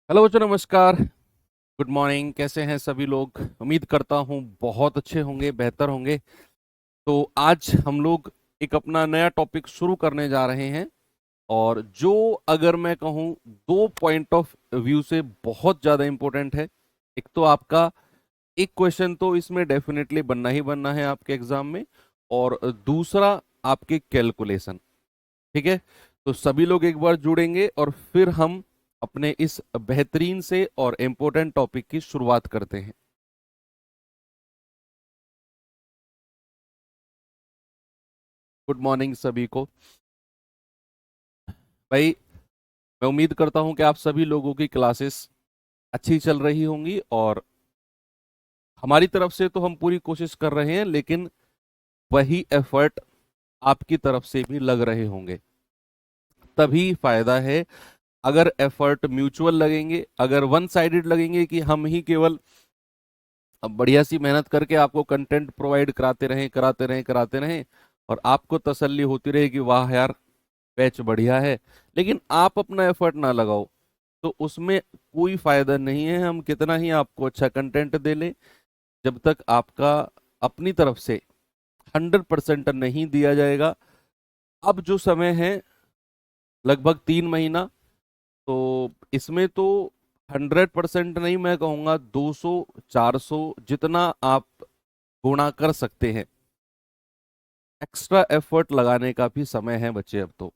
Hello बच्चों, नमस्कार। Good morning. कैसे हैं सभी लोग? उम्मीद करता हूँ बहुत अच्छे होंगे, बेहतर होंगे। तो आज हम लोग एक अपना नया टॉपिक शुरू करने जा रहे हैं। और जो, अगर मैं कहूँ, दो पॉइंट ऑफ व्यू से बहुत ज़्यादा इम्पोर्टेंट है। एक तो आपका एक क्वेश्चन तो इसमें डेफिनेटली बनना ही बनना है आपके एग्जाम में। और दूसरा, आपके कैलकुलेशन। ठीक है। तो सभी लोग एक बार जुड़ेंगे और फिर हम अपने इस बेहतरीन से और इम्पोर्टेंट टॉपिक की शुरुआत करते हैं। गुड मॉर्निंग सभी को। भाई, मैं उम्मीद करता हूं कि आप सभी लोगों की क्लासेस अच्छी चल रही होंगी। और हमारी तरफ से तो हम पूरी कोशिश कर रहे हैं, लेकिन वही एफर्ट आपकी तरफ से भी लग रहे होंगे। तभी फायदा है। अगर एफर्ट म्यूचुअल लगेंगे, अगर वन साइडेड लगेंगे कि हम ही केवल अब बढ़िया सी मेहनत करके आपको कंटेंट प्रोवाइड कराते रहें कराते रहें कराते रहें, और आपको तसल्ली होती रहे कि वाह यार, बैच बढ़िया है, लेकिन आप अपना एफर्ट ना लगाओ, तो उसमें कोई फायदा नहीं है। हम कितना ही आपको अच्छा कंटेंट दे लें, जब तक आपका अपनी तरफ से 100% नहीं दिया जाएगा। अब जो समय है, लगभग 3 महीना, तो इसमें तो 100% नहीं, मैं कहूँगा 200 400 जितना आप गुणा कर सकते हैं। एक्स्ट्रा एफर्ट लगाने का भी समय है बच्चे अब तो।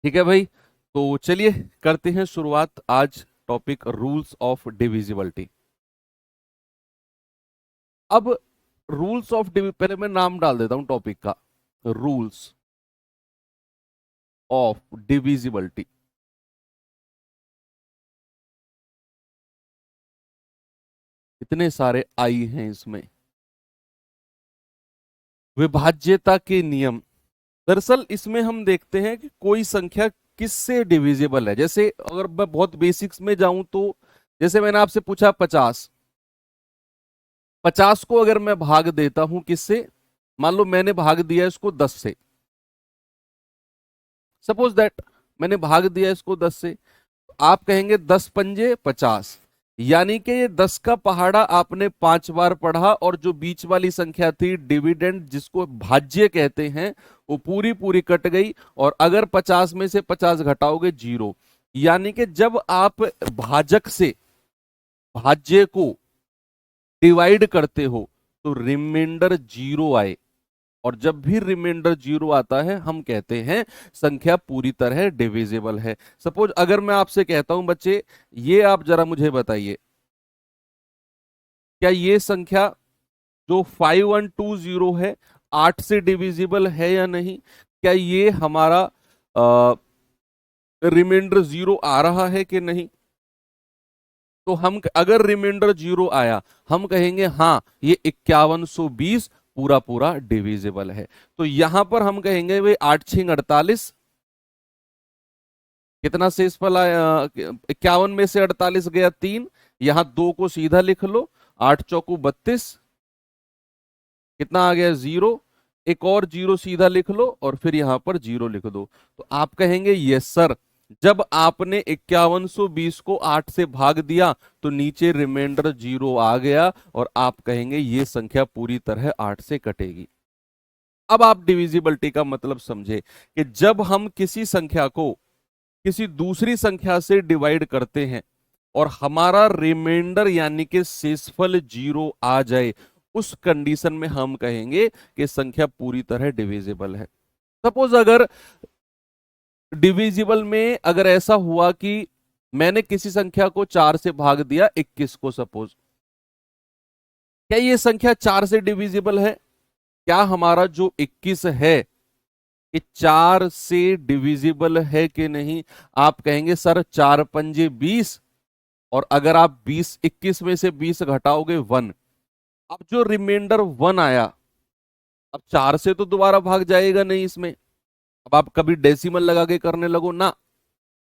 ठीक है भाई। तो चलिए करते हैं शुरुआत। आज टॉपिक रूल्स ऑफ डिविजिबिलिटी। अब रूल्स ऑफ पहले मैं नाम डाल देता हूं टॉपिक का। Rules of divisibility. इतने सारे आई हैं इसमें। विभाज्यता के नियम। दरअसल इसमें हम देखते हैं कि कोई संख्या किससे डिविजिबल है। जैसे अगर मैं बहुत बेसिक्स में जाऊं तो, जैसे मैंने आपसे पूछा 50। 50 को अगर मैं भाग देता हूं किससे, मान लो मैंने भाग दिया इसको 10 से। सपोज दैट मैंने भाग दिया इसको 10 से। आप कहेंगे 10 पंजे 50, यानी कि ये 10 का पहाड़ा आपने 5 बार पढ़ा, और जो बीच वाली संख्या थी डिविडेंड, जिसको भाज्य कहते हैं, वो पूरी पूरी कट गई। और अगर 50 में से 50 घटाओगे, 0। यानी कि जब आप भाजक से भाज्य को डिवाइड करते हो तो रिमाइंडर 0 आए। और जब भी रिमाइंडर 0 आता है, हम कहते हैं संख्या पूरी तरह डिविजिबल है। सपोज अगर मैं आपसे कहता हूं बच्चे, ये आप जरा मुझे बताइए, क्या ये संख्या जो 5120 है, 8 से डिविजिबल है या नहीं? क्या ये हमारा रिमाइंडर 0 आ रहा है कि नहीं? तो हम अगर रिमाइंडर 0 आया, हम कहेंगे हाँ, ये 5120 पूरा पूरा डिविजिबल है। तो यहां पर हम कहेंगे भाई 8 6 48, कितना शेषफल आया? 51 में से 48 गया 3। यहां 2 को सीधा लिख लो। 8 चौकू 32, कितना आ गया? 0। एक और 0 सीधा लिख लो और फिर यहां पर 0 लिख दो। तो आप कहेंगे यस सर, जब आपने 5120 को 8 से भाग दिया तो नीचे रिमाइंडर 0 आ गया, और आप कहेंगे ये संख्या पूरी तरह 8 से कटेगी। अब आप डिविजिबिलिटी का मतलब समझे कि जब हम किसी संख्या को किसी दूसरी संख्या से डिवाइड करते हैं और हमारा रिमाइंडर यानी कि शेषफल 0 आ जाए, उस कंडीशन में हम कहेंगे कि संख्या पूरी तरह डिविजिबल है। सपोज अगर डिविजिबल में अगर ऐसा हुआ कि मैंने किसी संख्या को 4 से भाग दिया, 21 को सपोज, क्या ये संख्या 4 से डिविजिबल है? क्या हमारा जो 21 है, ये 4 से डिविजिबल है कि नहीं? आप कहेंगे सर 4 पंजे 20, और अगर आप 21 में से 20 घटाओगे 1। अब जो रिमाइंडर 1 आया, अब 4 से तो दोबारा भाग जाएगा नहीं इसमें। अब आप कभी डेसिमल लगा के करने लगो ना,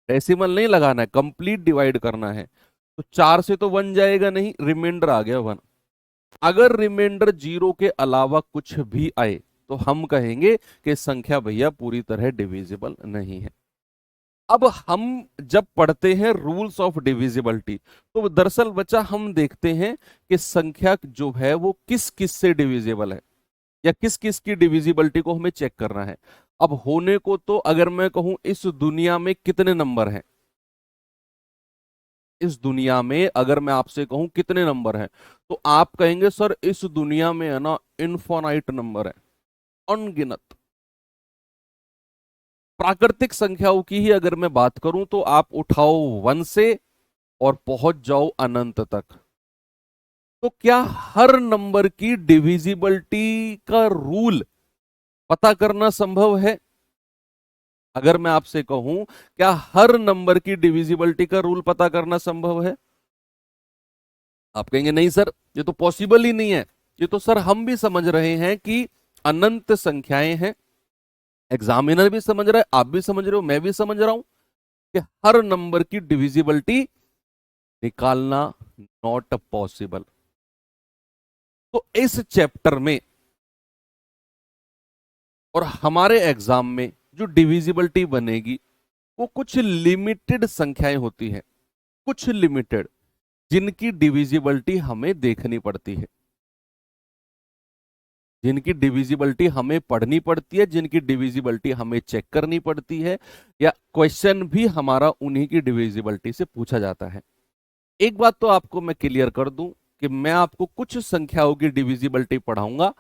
डेसिमल नहीं लगाना है, कंप्लीट डिवाइड करना है। तो 4 से तो 1 जाएगा नहीं, रिमाइंडर आ गया 1। अगर रिमाइंडर 0 के अलावा कुछ भी आए, तो हम कहेंगे कि संख्या भैया पूरी तरह डिविजिबल नहीं है। अब हम जब पढ़ते हैं रूल्स ऑफ डिविजिबिलिटी, तो दरअसल बच्चा हम देखते हैं कि संख्या जो है वो किस किस से डिविजिबल है, या किस किस की डिविजिबिलिटी को हमें चेक करना है। अब होने को तो अगर मैं कहूं इस दुनिया में कितने नंबर हैं, इस दुनिया में अगर मैं आपसे कहूं कितने नंबर हैं, तो आप कहेंगे सर इस दुनिया में है ना इनफाइनाइट नंबर है, अनगिनत। प्राकृतिक संख्याओं की ही अगर मैं बात करूं तो आप उठाओ वन से और पहुंच जाओ अनंत तक। तो क्या हर नंबर की डिविजिबिलिटी का रूल पता करना संभव है? अगर मैं आपसे कहूं क्या हर नंबर की डिविजिबिलिटी का रूल पता करना संभव है, आप कहेंगे नहीं सर ये तो पॉसिबल ही नहीं है। ये तो सर हम भी समझ रहे हैं कि अनंत संख्याएं हैं, एग्जामिनर भी समझ रहा है, आप भी समझ रहे हो, मैं भी समझ रहा हूं कि हर नंबर की डिविजिबिलिटी निकालना नॉट पॉसिबल। तो इस चैप्टर में और हमारे एग्जाम में जो डिविजिबिलिटी बनेगी वो कुछ लिमिटेड संख्याएं होती हैं, कुछ लिमिटेड, जिनकी डिविजिबिलिटी हमें देखनी पड़ती है, जिनकी डिविजिबिलिटी हमें पढ़नी पड़ती है, जिनकी डिविजिबिलिटी हमें चेक करनी पड़ती है, या क्वेश्चन भी हमारा उन्हीं की डिविजिबिलिटी से पूछा जाता है। एक बात तो आपको मैं क्लियर कर दूं कि मैं आपको कुछ संख्याओं की डिविजिबिलिटी पढ़ाऊंगा,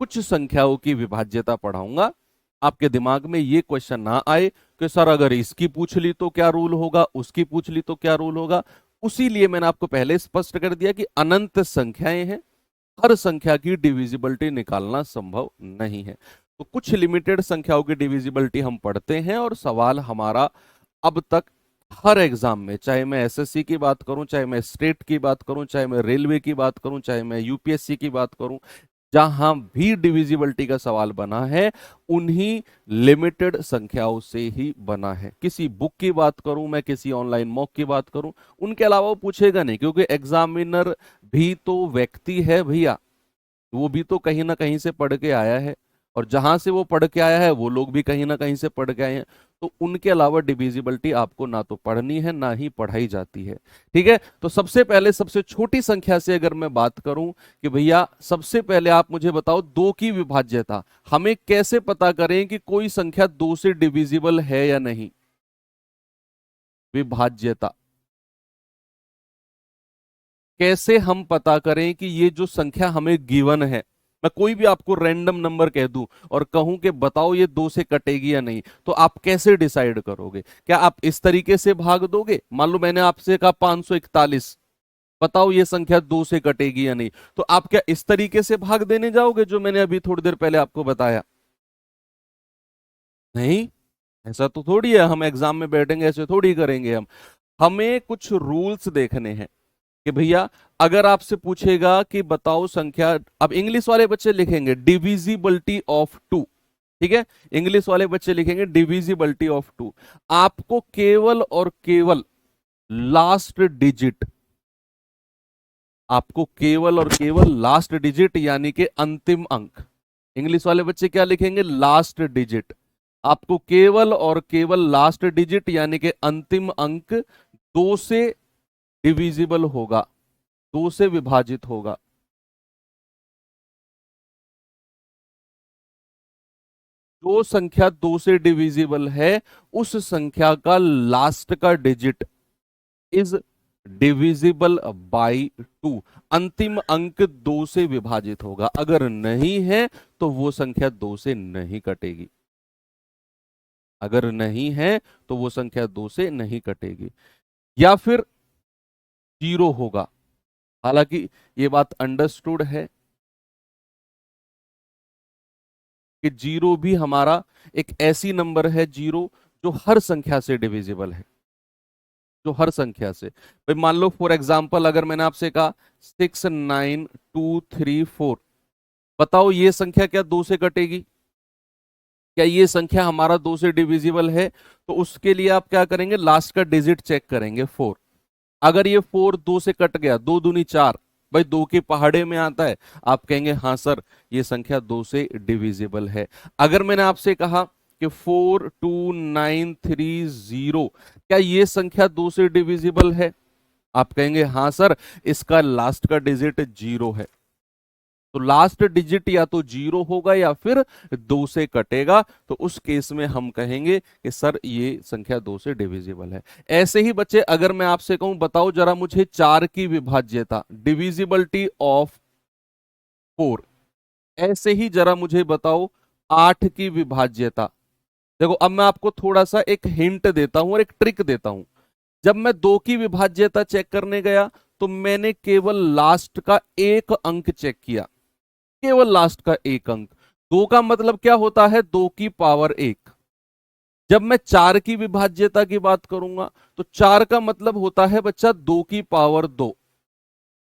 कुछ संख्याओं की विभाज्यता पढ़ाऊंगा। आपके दिमाग में ये क्वेश्चन ना आए कि सर अगर इसकी पूछ ली तो क्या रूल होगा, उसकी पूछ ली तो क्या रूल होगा। उसी लिए मैंने आपको पहले स्पष्ट कर दिया कि अनंत संख्याएं हैं, हर संख्या की डिविजिबिलिटी निकालना संभव नहीं है। तो कुछ लिमिटेड संख्याओं की डिविजिबिलिटी हम पढ़ते हैं, और सवाल हमारा अब तक हर एग्जाम में, चाहे मैं एसएससी की बात करूं, चाहे मैं स्टेट की बात करूं, चाहे मैं रेलवे की बात करूं, चाहे मैं यूपीएससी की बात करूं, जहां भी डिविजिबिलिटी का सवाल बना है उन्हीं लिमिटेड संख्याओं से ही बना है। किसी बुक की बात करूं मैं, किसी ऑनलाइन मॉक की बात करूं, उनके अलावा वो पूछेगा नहीं, क्योंकि एग्जामिनर भी तो व्यक्ति है भैया, वो भी तो कहीं ना कहीं से पढ़ के आया है, और जहां से वो पढ़ के आया है वो लोग भी कहीं ना कहीं से पढ़ के आए हैं। तो उनके अलावा डिविजिबिलिटी आपको ना तो पढ़नी है ना ही पढ़ाई जाती है। ठीक है, तो सबसे पहले सबसे छोटी संख्या से अगर मैं बात करूं कि भैया सबसे पहले आप मुझे बताओ दो की विभाज्यता, हमें कैसे पता करें कि कोई संख्या दो से डिविजिबल है या नहीं? विभाज्यता कैसे हम पता करें कि ये जो संख्या हमें गिवन है, मैं कोई भी आपको रैंडम नंबर कह दूं और कहूं कि बताओ ये दो से कटेगी या नहीं, तो आप कैसे डिसाइड करोगे? क्या आप इस तरीके से भाग दोगे? मान लो मैंने आपसे कहा 541, बताओ ये संख्या दो से कटेगी या नहीं, तो आप क्या इस तरीके से भाग देने जाओगे जो मैंने अभी थोड़ी देर पहले आपको बताया? नहीं, ऐसा तो थोड़ी है, हम एग्जाम में बैठेंगे ऐसे थोड़ी करेंगे हम। हमें कुछ रूल्स देखने हैं कि भैया अगर आपसे पूछेगा कि बताओ संख्या, अब इंग्लिश वाले बच्चे लिखेंगे डिविजिबिलिटी ऑफ टू, ठीक है, इंग्लिश वाले बच्चे लिखेंगे डिविजिबिलिटी ऑफ टू। आपको केवल और केवल लास्ट डिजिट, आपको केवल और केवल लास्ट डिजिट यानी कि अंतिम अंक, इंग्लिश वाले बच्चे क्या लिखेंगे? Last digit. आपको केवल और केवल लास्ट डिजिट यानी कि अंतिम अंक दो से डिविजिबल होगा, दो से विभाजित होगा। जो संख्या दो से डिविजिबल है उस संख्या का लास्ट का digit is divisible by two, अंतिम अंक दो से विभाजित होगा। अगर नहीं है तो वो संख्या दो से नहीं कटेगी, अगर नहीं है तो वो संख्या दो से नहीं कटेगी, या फिर जीरो होगा। हालांकि ये बात अंडरस्टूड है कि जीरो भी हमारा एक ऐसी नंबर है, जीरो जो हर संख्या से डिविजिबल है, जो हर संख्या से। भाई मान लो फॉर एग्जाम्पल अगर मैंने आपसे कहा 69234, बताओ ये संख्या क्या दो से कटेगी? क्या ये संख्या हमारा दो से डिविजिबल है? तो उसके लिए आप क्या करेंगे? लास्ट का डिजिट चेक करेंगे, फोर। अगर ये फोर दो से कट गया, दो दूनी चार, भाई दो के पहाड़े में आता है, आप कहेंगे हाँ सर ये संख्या दो से डिविजिबल है। अगर मैंने आपसे कहा कि 42930, क्या ये संख्या 2 से डिविजिबल है? आप कहेंगे हाँ सर, इसका लास्ट का डिजिट 0 है, तो लास्ट डिजिट या तो 0 होगा या फिर 2 से कटेगा, तो उस केस में हम कहेंगे कि सर ये संख्या 2 से डिविजिबल है। ऐसे ही बच्चे अगर मैं आपसे कहूं बताओ जरा मुझे 4 की विभाज्यता, डिविजिबिलिटी ऑफ 4, ऐसे ही जरा मुझे बताओ 8 की विभाज्यता। देखो अब मैं आपको थोड़ा सा एक हिंट देता हूं और एक ट्रिक देता हूं। जब मैं 2 की विभाज्यता चेक करने गया तो मैंने केवल लास्ट का एक अंक चेक किया, केवल लास्ट का एक अंक। 2 का मतलब क्या होता है? 2 की पावर 1। जब मैं 4 की विभाज्यता की बात करूंगा तो 4 का मतलब होता है बच्चा 2 की पावर 2।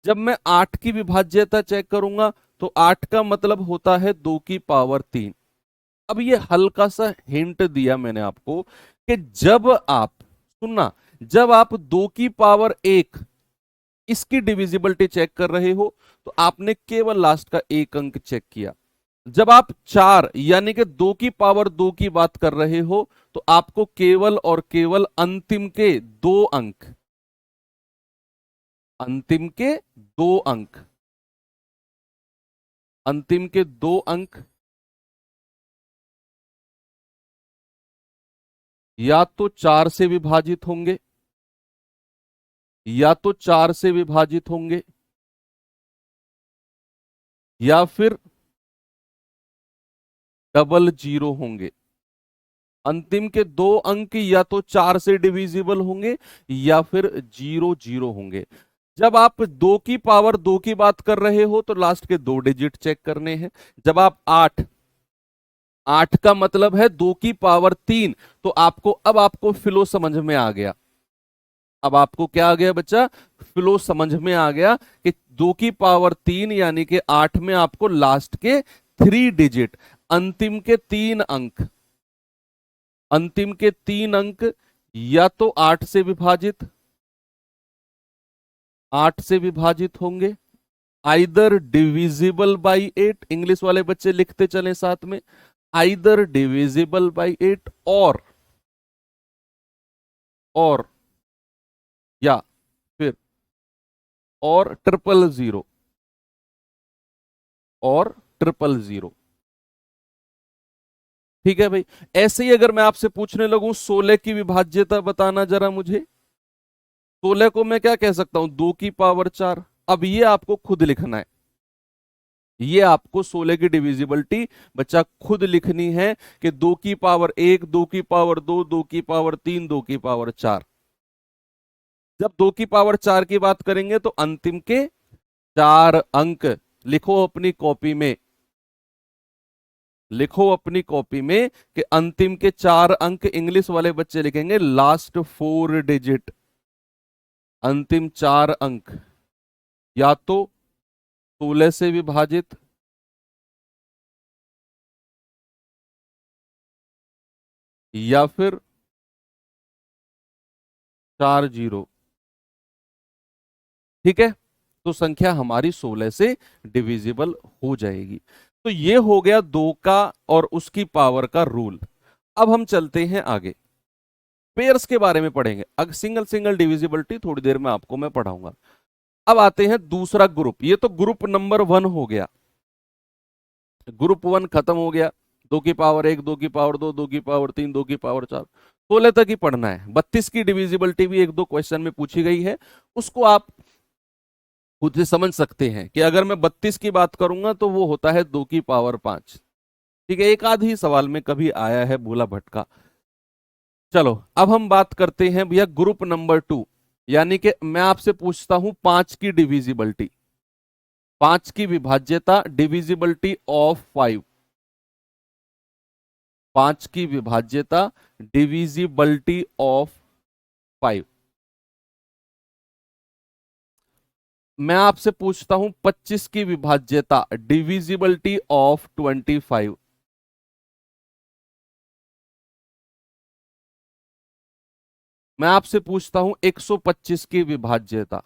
जब मैं 8 की विभाज्यता चेक करूंगा तो 8 का मतलब होता है 2 की पावर 3। अब ये हल्का सा हिंट दिया मैंने आपको कि जब आप, सुनना, जब आप 2 की पावर 1 इसकी डिविजिबिलिटी चेक कर रहे हो तो आपने केवल लास्ट का एक अंक चेक किया। जब आप 4 यानी कि 2 की पावर 2 की बात कर रहे हो तो आपको केवल और केवल अंतिम के 2 अंक, अंतिम के 2 अंक, अंतिम के 2 अंक या तो 4 से विभाजित होंगे, या तो 4 से विभाजित होंगे, या फिर डबल जीरो होंगे। अंतिम के 2 अंक या तो 4 से डिविजिबल होंगे या फिर 0 0 होंगे। जब आप 2 की पावर 2 की बात कर रहे हो तो लास्ट के 2 डिजिट चेक करने हैं। जब आप 8, 8 का मतलब है 2 की पावर 3, तो आपको, अब आपको फ्लो समझ में आ गया। अब आपको क्या आ गया बच्चा? फ्लो समझ में आ गया कि 2 की पावर 3 यानी कि 8 में आपको लास्ट के 3 डिजिट, अंतिम के 3 अंक, अंतिम के 3 अंक या तो 8 से विभाजित, 8 से विभाजित होंगे, आइदर डिविजिबल बाई 8, इंग्लिश वाले बच्चे लिखते चले साथ में, आइदर डिविजिबल बाई 8 और या फिर और ट्रिपल जीरो, और ट्रिपल जीरो। ठीक है भाई। ऐसे ही अगर मैं आपसे पूछने लगूं 16 की विभाज्यता बताना जरा मुझे, 16 को मैं क्या कह सकता हूं? 2 की पावर 4। अब ये आपको खुद लिखना है, ये आपको 16 की डिविजिबिलिटी बच्चा खुद लिखनी है कि 2 की पावर 1, 2 की पावर 2, 2 की पावर 3, 2 की पावर 4। जब 2 की पावर 4 की बात करेंगे तो अंतिम के 4 अंक लिखो अपनी कॉपी में, लिखो अपनी कॉपी में कि अंतिम के 4 अंक, इंग्लिश वाले बच्चे लिखेंगे लास्ट 4 डिजिट, अंतिम 4 अंक या तो 16 से विभाजित, या फिर 4 जीरो। ठीक है, तो संख्या हमारी 16 से डिविजिबल हो जाएगी। तो ये हो गया 2 का और उसकी पावर का रूल। अब हम चलते हैं आगे, पेयर्स के बारे में पढ़ेंगे। अब सिंगल सिंगल डिविजिबिलिटी थोड़ी देर में आपको मैं पढ़ाऊंगा। अब आते हैं दूसरा ग्रुप, ये तो ग्रुप नंबर 1 हो गया, ग्रुप 1 खत्म हो गया। 2 की पावर 1, 2 की पावर 2, 2 की पावर 3, 2 की पावर 4, 16 तक ही पढ़ना है। 32 की डिविजिबिलिटी भी एक दो क्वेश्चन में पूछी गई है, उसको आप खुद से समझ सकते हैं कि अगर मैं 32 की बात करूंगा तो वो होता है 2 की पावर 5। ठीक है, एक आध ही सवाल में कभी आया है भूला भटका। चलो अब हम बात करते हैं भैया ग्रुप नंबर 2, यानी कि मैं आपसे पूछता हूं 5 की डिविजिबिलिटी, 5 की विभाज्यता, डिविजिबिलिटी ऑफ 5, 5 की विभाज्यता, डिविजिबिलिटी ऑफ 5। मैं आपसे पूछता हूं 25 की विभाज्यता, डिविजिबिलिटी ऑफ 25। मैं आपसे पूछता हूं 125 की विभाज्यता,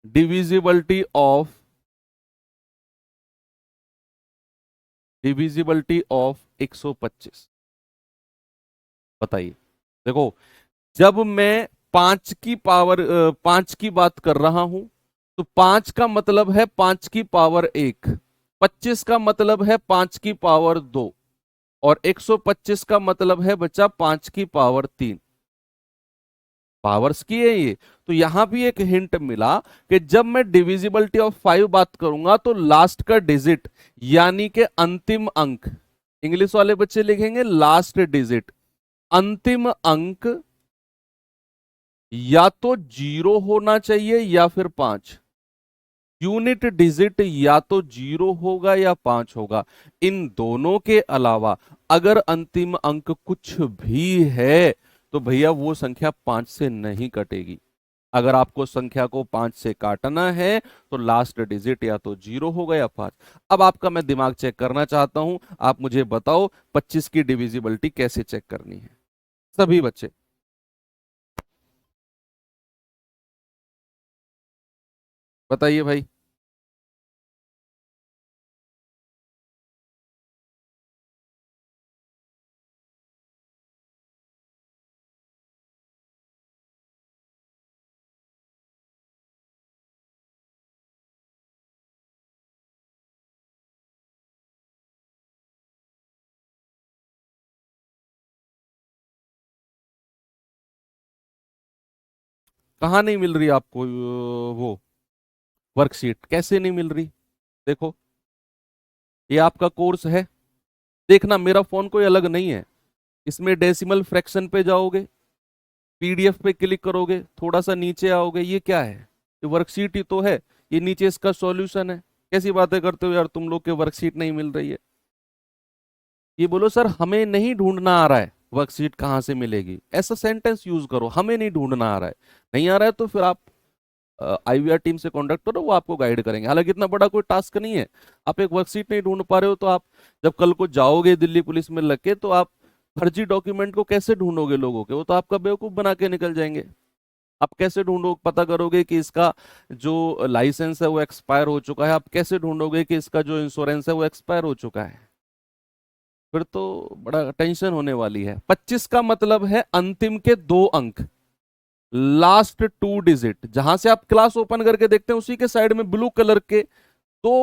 डिविजिबिलिटी ऑफ डिविजिबिलिटी ऑफ 125। बताइए। देखो, जब मैं 5 की बात कर रहा हूं तो 5 का मतलब है 5 की पावर 1, 25 का मतलब है 5 की पावर 2, और 125 का मतलब है बच्चा 5 की पावर 3। पावर्स की है ये। तो यहां भी एक हिंट मिला कि जब मैं डिविजिबिलिटी ऑफ 5 बात करूंगा तो लास्ट का डिजिट यानी कि अंतिम अंक, इंग्लिश वाले बच्चे लिखेंगे लास्ट डिजिट, अंतिम अंक या तो 0 होना चाहिए या फिर 5। यूनिट डिजिट या तो 0 होगा या 5 होगा। इन दोनों के अलावा अगर अंतिम अंक कुछ भी है तो भैया वो संख्या 5 से नहीं कटेगी। अगर आपको संख्या को 5 से काटना है तो लास्ट डिजिट या तो 0 होगा या 5। अब आपका मैं दिमाग चेक करना चाहता हूं, आप मुझे बताओ 25 की डिविजिबिलिटी कैसे चेक करनी है, सभी बच्चे। बताइए भाई। कहाँ नहीं मिल रही आपको वो वर्कशीट, कैसे नहीं मिल रही? देखो, ये आपका कोर्स है, देखना मेरा फोन कोई अलग नहीं है। इसमें डेसिमल फ्रैक्शन पे जाओगे, पीडीएफ पे क्लिक करोगे, थोड़ा सा नीचे आओगे, ये क्या है? ये वर्कशीट ही तो है। ये नीचे इसका सॉल्यूशन है। कैसी बातें करते हो यार तुम लोग, के वर्कशीट नहीं मिल रही है? ये बोलो सर हमें नहीं ढूंढना आ रहा है वर्कशीट कहाँ से मिलेगी, ऐसा सेंटेंस यूज करो, हमें नहीं ढूंढना आ रहा है। नहीं आ रहा है तो फिर आप आईवीआर टीम से कांटेक्ट करो, वो आपको गाइड करेंगे। हालांकि इतना बड़ा कोई टास्क नहीं है। आप एक वर्कशीट नहीं ढूंढ पा रहे हो तो आप जब कल को जाओगे दिल्ली पुलिस में लग के तो आप फर्जी डॉक्यूमेंट को कैसे ढूंढोगे लोगों के? वो तो आपका बेवकूफ बना के निकल जाएंगे। आप कैसे ढूंढो, पता करोगे कि इसका जो लाइसेंस है वो एक्सपायर हो चुका है? आप कैसे ढूंढोगे कि इसका जो इंश्योरेंस है वो एक्सपायर हो चुका है? फिर तो बड़ा टेंशन होने वाली है। 25 का मतलब है अंतिम के 2 अंक, लास्ट 2 डिजिट। जहां से आप क्लास ओपन करके देखते हैं उसी के साइड में ब्लू कलर के 2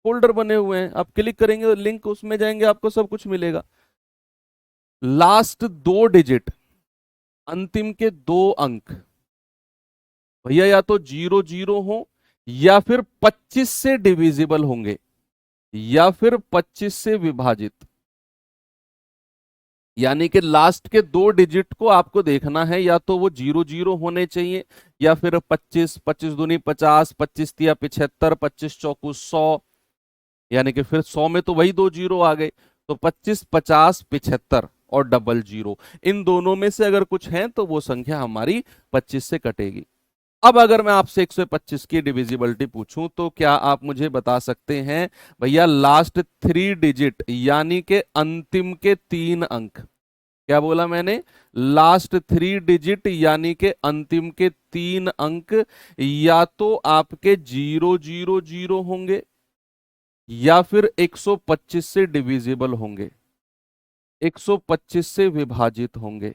फोल्डर बने हुए हैं, आप क्लिक करेंगे लिंक उसमें जाएंगे, आपको सब कुछ मिलेगा। लास्ट 2 डिजिट, अंतिम के 2 अंक भैया या तो 0 0 हो या फिर 25 से डिविजिबल होंगे या फिर 25 से विभाजित। यानी कि लास्ट के 2 डिजिट को आपको देखना है, या तो वो 0 0 होने चाहिए या फिर 25, 25 दूनी 50, 25 तिया 75, 25 चौकू 100। यानी कि फिर 100 में तो वही 2 जीरो आ गए। तो 25, 50, 75 और डबल जीरो, इन दोनों में से अगर कुछ है तो वो संख्या हमारी 25 से कटेगी। अब अगर मैं आपसे 125 की डिविजिबिलिटी पूछूं तो क्या आप मुझे बता सकते हैं भैया लास्ट 3 डिजिट यानी कि अंतिम के 3 अंक? क्या बोला मैंने? लास्ट 3 डिजिट यानी कि अंतिम के 3 अंक या तो आपके 0 0 0 होंगे या फिर 125 से डिविजिबल होंगे, 125 से विभाजित होंगे।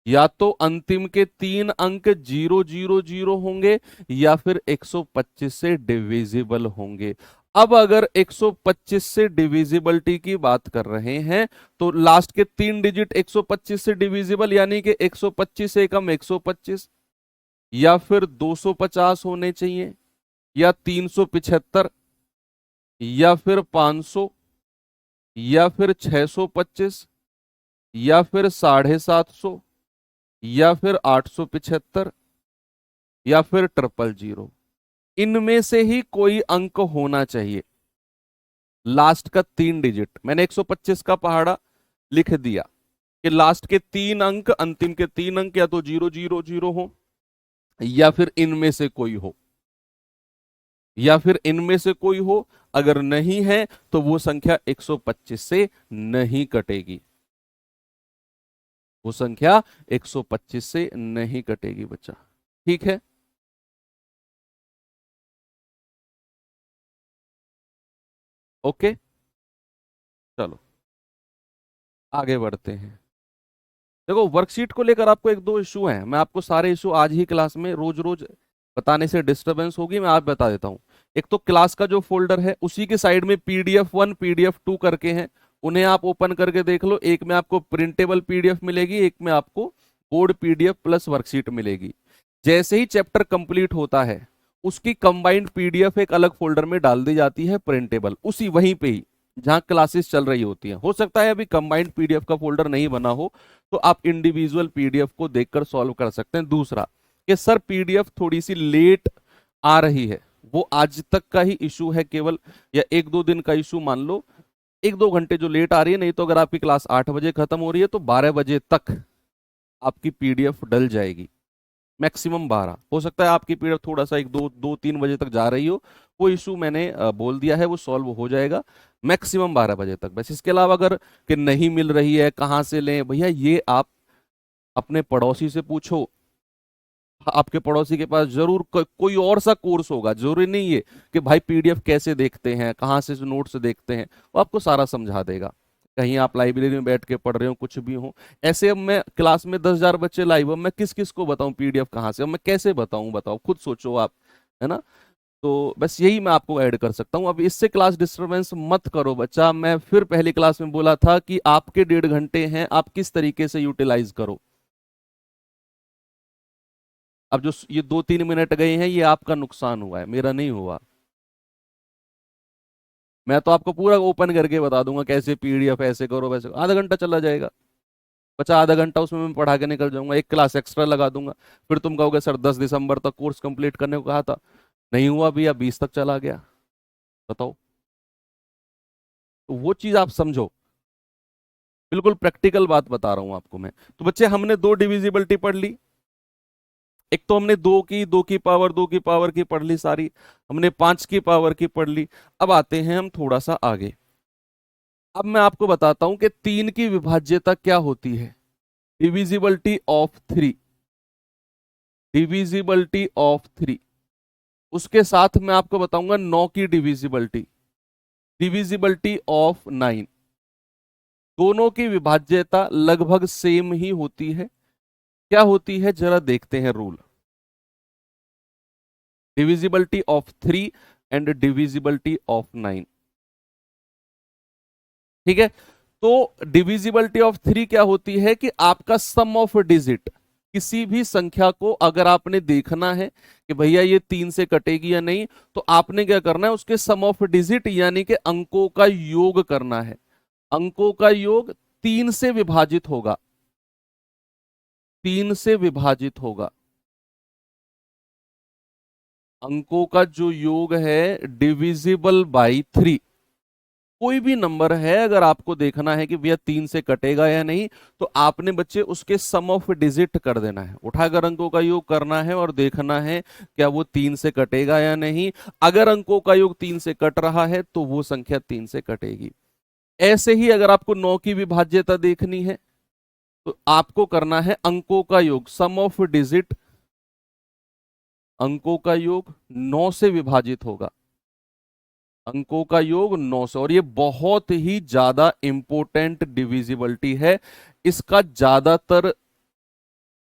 या तो अंतिम के 3 अंक 0 0 0 होंगे या फिर 125 से डिविजिबल होंगे। अब अगर 125 से डिविजिबिलिटी की बात कर रहे हैं तो लास्ट के 3 डिजिट 125 से डिविजिबल यानी कि 125 एकम 125, या फिर 250 होने चाहिए, या 375, या फिर 500, या फिर 625, या फिर 750, या फिर 875, या फिर 000। इनमें से ही कोई अंक होना चाहिए। लास्ट का 3 डिजिट मैंने 125 का पहाड़ा लिख दिया कि लास्ट के 3 अंक, अंतिम के 3 अंक या तो 0 0 0 हो या फिर इनमें से कोई हो, या फिर इनमें से कोई हो। अगर नहीं है तो वो संख्या 125 से नहीं कटेगी, वो संख्या 125 से नहीं कटेगी बच्चा। ठीक है। ओके, चलो आगे बढ़ते हैं। देखो वर्कशीट को लेकर आपको एक दो इशू हैं, मैं आपको सारे इशू आज ही क्लास में रोज रोज बताने से डिस्टरबेंस होगी, मैं आप बता देता हूँ। एक तो क्लास का जो फोल्डर है उसी के साइड में PDF1 PDF2 करके हैं, उन्हें आप ओपन करके देख लो। एक में आपको प्रिंटेबल PDF मिलेगी, एक में आपको बोर्ड PDF प्लस वर्कशीट मिलेगी। जैसे ही चैप्टर कंप्लीट होता है उसकी कंबाइंड PDF एक अलग फोल्डर में डाल दी जाती है, प्रिंटेबल, उसी वहीं पे ही जहां क्लासेस चल रही होती हैं। हो सकता है अभी कंबाइंड PDF का फोल्डर नहीं बना हो, तो आप इंडिविजुअल PDF को देखकर सॉल्व कर सकते हैं। दूसरा कि सर PDF थोड़ी सी लेट आ रही है, वो आज तक का ही इशू है केवल, या एक दो दिन का इशू मान लो, एक दो घंटे जो लेट आ रही है। नहीं तो अगर आपकी क्लास 8 बजे खत्म हो रही है तो 12 बजे तक आपकी PDF डल जाएगी, मैक्सिमम 12। हो सकता है आपकी PDF थोड़ा सा एक दो दो 3 बजे तक जा रही हो, वो इशू मैंने बोल दिया है, वो सॉल्व हो जाएगा मैक्सिमम 12 बजे तक। बस इसके अलावा अगर कि नहीं मिल रही है कहाँ से लें भैया, ये आप अपने पड़ोसी से पूछो। आपके पड़ोसी के पास जरूर कोई और सा कोर्स होगा, जरूरी नहीं है कि भाई PDF कैसे देखते हैं, कहाँ से नोट्स देखते हैं, वो आपको सारा समझा देगा। कहीं आप लाइब्रेरी में बैठ के पढ़ रहे हो, कुछ भी हो। ऐसे अब मैं क्लास में 10,000 बच्चे लाइव, अब मैं किस किस को बताऊं PDF कहाँ से, अब मैं कैसे बताऊं, बताओ खुद सोचो आप, है ना। तो बस यही मैं आपको ऐड कर सकता हूँ। अब इससे क्लास डिस्टरबेंस मत करो बच्चा। मैं फिर पहली क्लास में बोला था कि आपके 1.5 घंटे हैं, आप किस तरीके से यूटिलाइज करो। अब जो ये 2-3 मिनट गए हैं, ये आपका नुकसान हुआ है, मेरा नहीं हुआ। मैं तो आपको पूरा ओपन करके बता दूंगा कैसे PDF ऐसे करो वैसे करो, आधा घंटा चला जाएगा। बचा आधा घंटा, उसमें मैं पढ़ा के निकल जाऊंगा, एक क्लास एक्स्ट्रा लगा दूंगा। फिर तुम कहोगे सर 10 दिसंबर तक कोर्स कंप्लीट करने को कहा था, नहीं हुआ भैया, 20 तक चला गया। बताओ, तो वो चीज आप समझो, बिल्कुल प्रैक्टिकल बात बता रहा हूं आपको मैं। तो बच्चे हमने दो डिविजिबिलिटी पढ़ ली, एक तो हमने दो की पावर, दो की पावर की पढ़ ली सारी, हमने 5 की पावर की पढ़ ली। अब आते हैं हम थोड़ा सा आगे। अब मैं आपको बताता हूं कि 3 की विभाज्यता क्या होती है। Divisibility of 3, divisibility of 3। उसके साथ मैं आपको बताऊंगा 9 की डिविजिबिलिटी, डिविजिबिलिटी ऑफ 9। दोनों की विभाज्यता लगभग सेम ही होती है। क्या होती है जरा देखते हैं rule. Divisibility of 3 and divisibility of 9, ठीक है। तो डिविजिबिलिटी ऑफ 3 क्या होती है कि आपका सम ऑफ डिजिट, किसी भी संख्या को अगर आपने देखना है कि भैया ये 3 से कटेगी या नहीं, तो आपने क्या करना है, उसके सम ऑफ डिजिट यानी कि अंकों का योग करना है। अंकों का योग 3 से विभाजित होगा, 3 से विभाजित होगा। अंकों का जो योग है डिविजिबल बाई 3। कोई भी नंबर है अगर आपको देखना है कि भैया 3 से कटेगा या नहीं, तो आपने बच्चे उसके सम ऑफ डिजिट कर देना है, उठाकर अंकों का योग करना है और देखना है क्या वो 3 से कटेगा या नहीं। अगर अंकों का योग 3 से कट रहा है तो वो संख्या 3 से कटेगी। ऐसे ही अगर आपको 9 की विभाज्यता देखनी है तो आपको करना है अंकों का योग, सम ऑफ डिजिट, अंकों का योग 9 से विभाजित होगा, अंकों का योग 9 से। और ये बहुत ही ज्यादा इंपॉर्टेंट डिविजिबिलिटी है, इसका ज्यादातर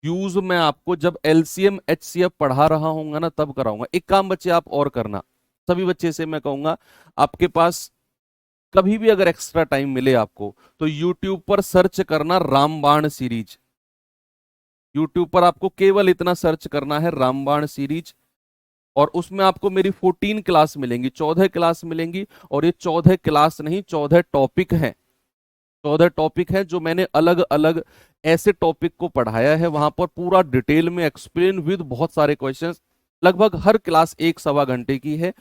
यूज मैं आपको जब LCM HCF पढ़ा रहा हूंगा ना तब कराऊंगा। एक काम बच्चे आप और करना, सभी बच्चे से मैं कहूंगा, आपके पास कभी भी अगर एक्स्ट्रा टाइम मिले आपको तो YouTube पर सर्च करना रामबाण सीरीज। YouTube पर आपको केवल इतना सर्च करना है रामबाण सीरीज, और उसमें आपको मेरी 14 क्लास मिलेंगी, 14 क्लास मिलेंगी। और ये 14 क्लास नहीं, 14 टॉपिक हैं, 14 टॉपिक हैं जो मैंने अलग अलग ऐसे टॉपिक को पढ़ाया है, वहां पर पूरा डिटेल में एक्सप्लेन विद बहुत सारे क्वेश्चंस। लगभग हर क्लास 1-1.25 घंटे की है,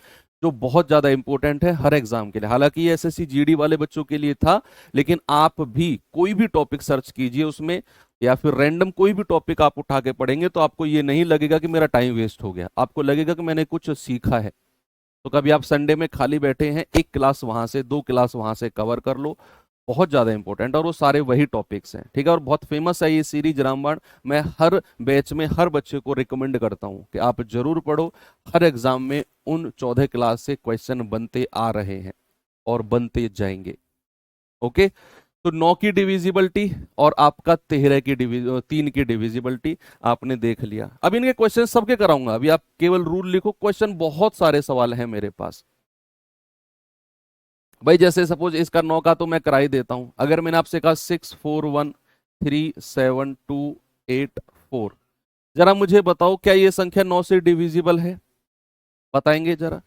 जो बहुत ज्यादा इंपॉर्टेंट है हर एग्जाम के लिए। हालांकि ये SSC GD वाले बच्चों के लिए था, लेकिन आप भी कोई भी टॉपिक सर्च कीजिए उसमें, या फिर रैंडम कोई भी टॉपिक आप उठा के पढ़ेंगे तो आपको ये नहीं लगेगा कि मेरा टाइम वेस्ट हो गया, आपको लगेगा कि मैंने कुछ सीखा है। तो कभी आप संडे में खाली बैठे हैं, एक क्लास वहां से, दो क्लास वहां से कवर कर लो, बहुत ज्यादा इंपॉर्टेंट, और वो सारे वही टॉपिक्स हैं, ठीक है। और बहुत फेमस है ये सीरीज रामबाण। मैं हर बैच में हर बच्चे को रिकमेंड करता हूं कि आप जरूर पढ़ो, हर एग्जाम में उन 14 क्लास से क्वेश्चन बनते आ रहे हैं। और बनते जाएंगे। ओके, तो 9 की डिविजिबिलिटी और आपका 13 की 3 की डिविजिबिलिटी आपने देख लिया। अब इनके क्वेश्चन सबके कराऊंगा, अभी आप केवल रूल लिखो, क्वेश्चन बहुत सारे सवाल हैं मेरे पास। भाई जैसे सपोज इसका 9 का तो मैं करा ही देता हूं। अगर मैंने आपसे कहा 6413728 4, जरा मुझे बताओ क्या ये संख्या 9 से डिविजिबल है? बताएंगे जरा।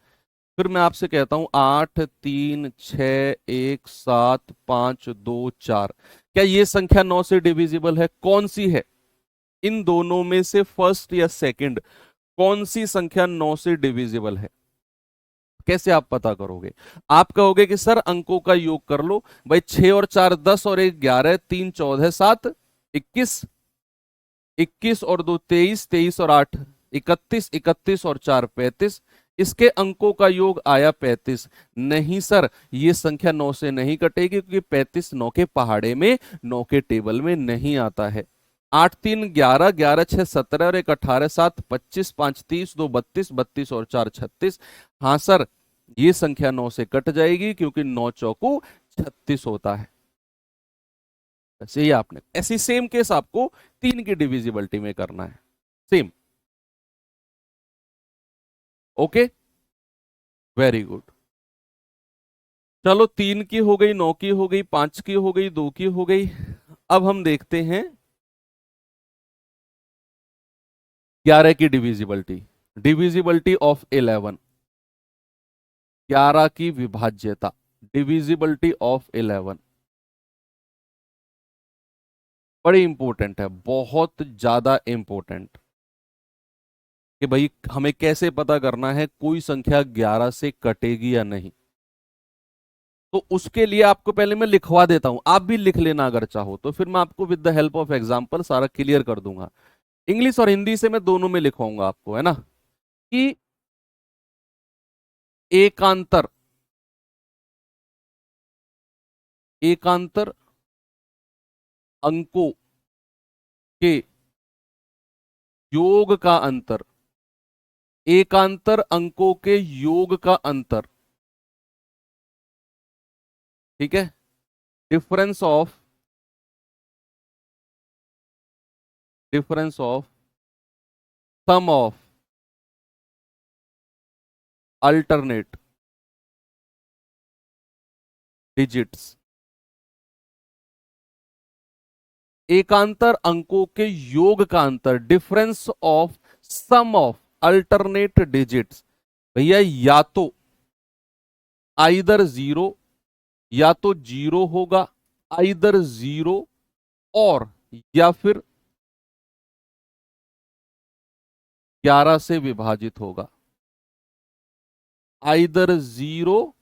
फिर मैं आपसे कहता हूं 8 3 6 1 7 5 2 4, क्या ये संख्या 9 से डिविजिबल है? कौन सी है इन दोनों में से, फर्स्ट या सेकंड, कौन सी संख्या 9 से डिविजिबल है? कैसे आप पता करोगे? आप कहोगे कि सर अंकों का योग कर लो। भाई 6 और 4 10 और 1 11, 3 14 7 21, 21 और 2 23, 23 और 8 31, 31 और 4 35, इसके अंकों का योग आया 35। नहीं सर, ये संख्या 9 से नहीं कटेगी, क्योंकि 35 9 के पहाड़े में, 9 के टेबल में नहीं आता है। 8 3 11, 11 6 17 और 1 18, 7 25, 5 30, 2 32, 32 और 4 36। हाँ सर, ये संख्या 9 से कट जाएगी, क्योंकि 9 चौको 36 होता है। ऐसे ही आपने ऐसी सेम केस आपको 3 की डिविजिबिलिटी में करना है, सेम। Okay, very good. चलो 3 की हो गई, 9 की हो गई, 5 की हो गई, 2 की हो गई। अब हम देखते हैं 11 की डिविजिबिलिटी। डिविजिबिलिटी ऑफ 11, 11 की विभाज्यता, डिविजिबिलिटी ऑफ 11 बड़ी इंपॉर्टेंट है, बहुत ज्यादा इंपॉर्टेंट। कि भाई हमें कैसे पता करना है कोई संख्या 11 से कटेगी या नहीं। तो उसके लिए आपको पहले मैं लिखवा देता हूं, आप भी लिख लेना अगर चाहो तो, फिर मैं आपको with the help of example सारा क्लियर कर दूंगा। इंग्लिश और हिंदी से मैं दोनों में लिखवाऊंगा आपको, है ना। कि एकांतर, एकांतर अंकों के योग का अंतर, एकांतर अंकों के योग का अंतर, ठीक है, difference of, difference of sum of alternate digits, एकांतर अंकों के योग का अंतर, difference of sum of alternate digits. भैया या तो आइदर जीरो, या तो जीरो होगा, आइदर जीरो, और या फिर 11 से विभाजित होगा। आइदर जीरो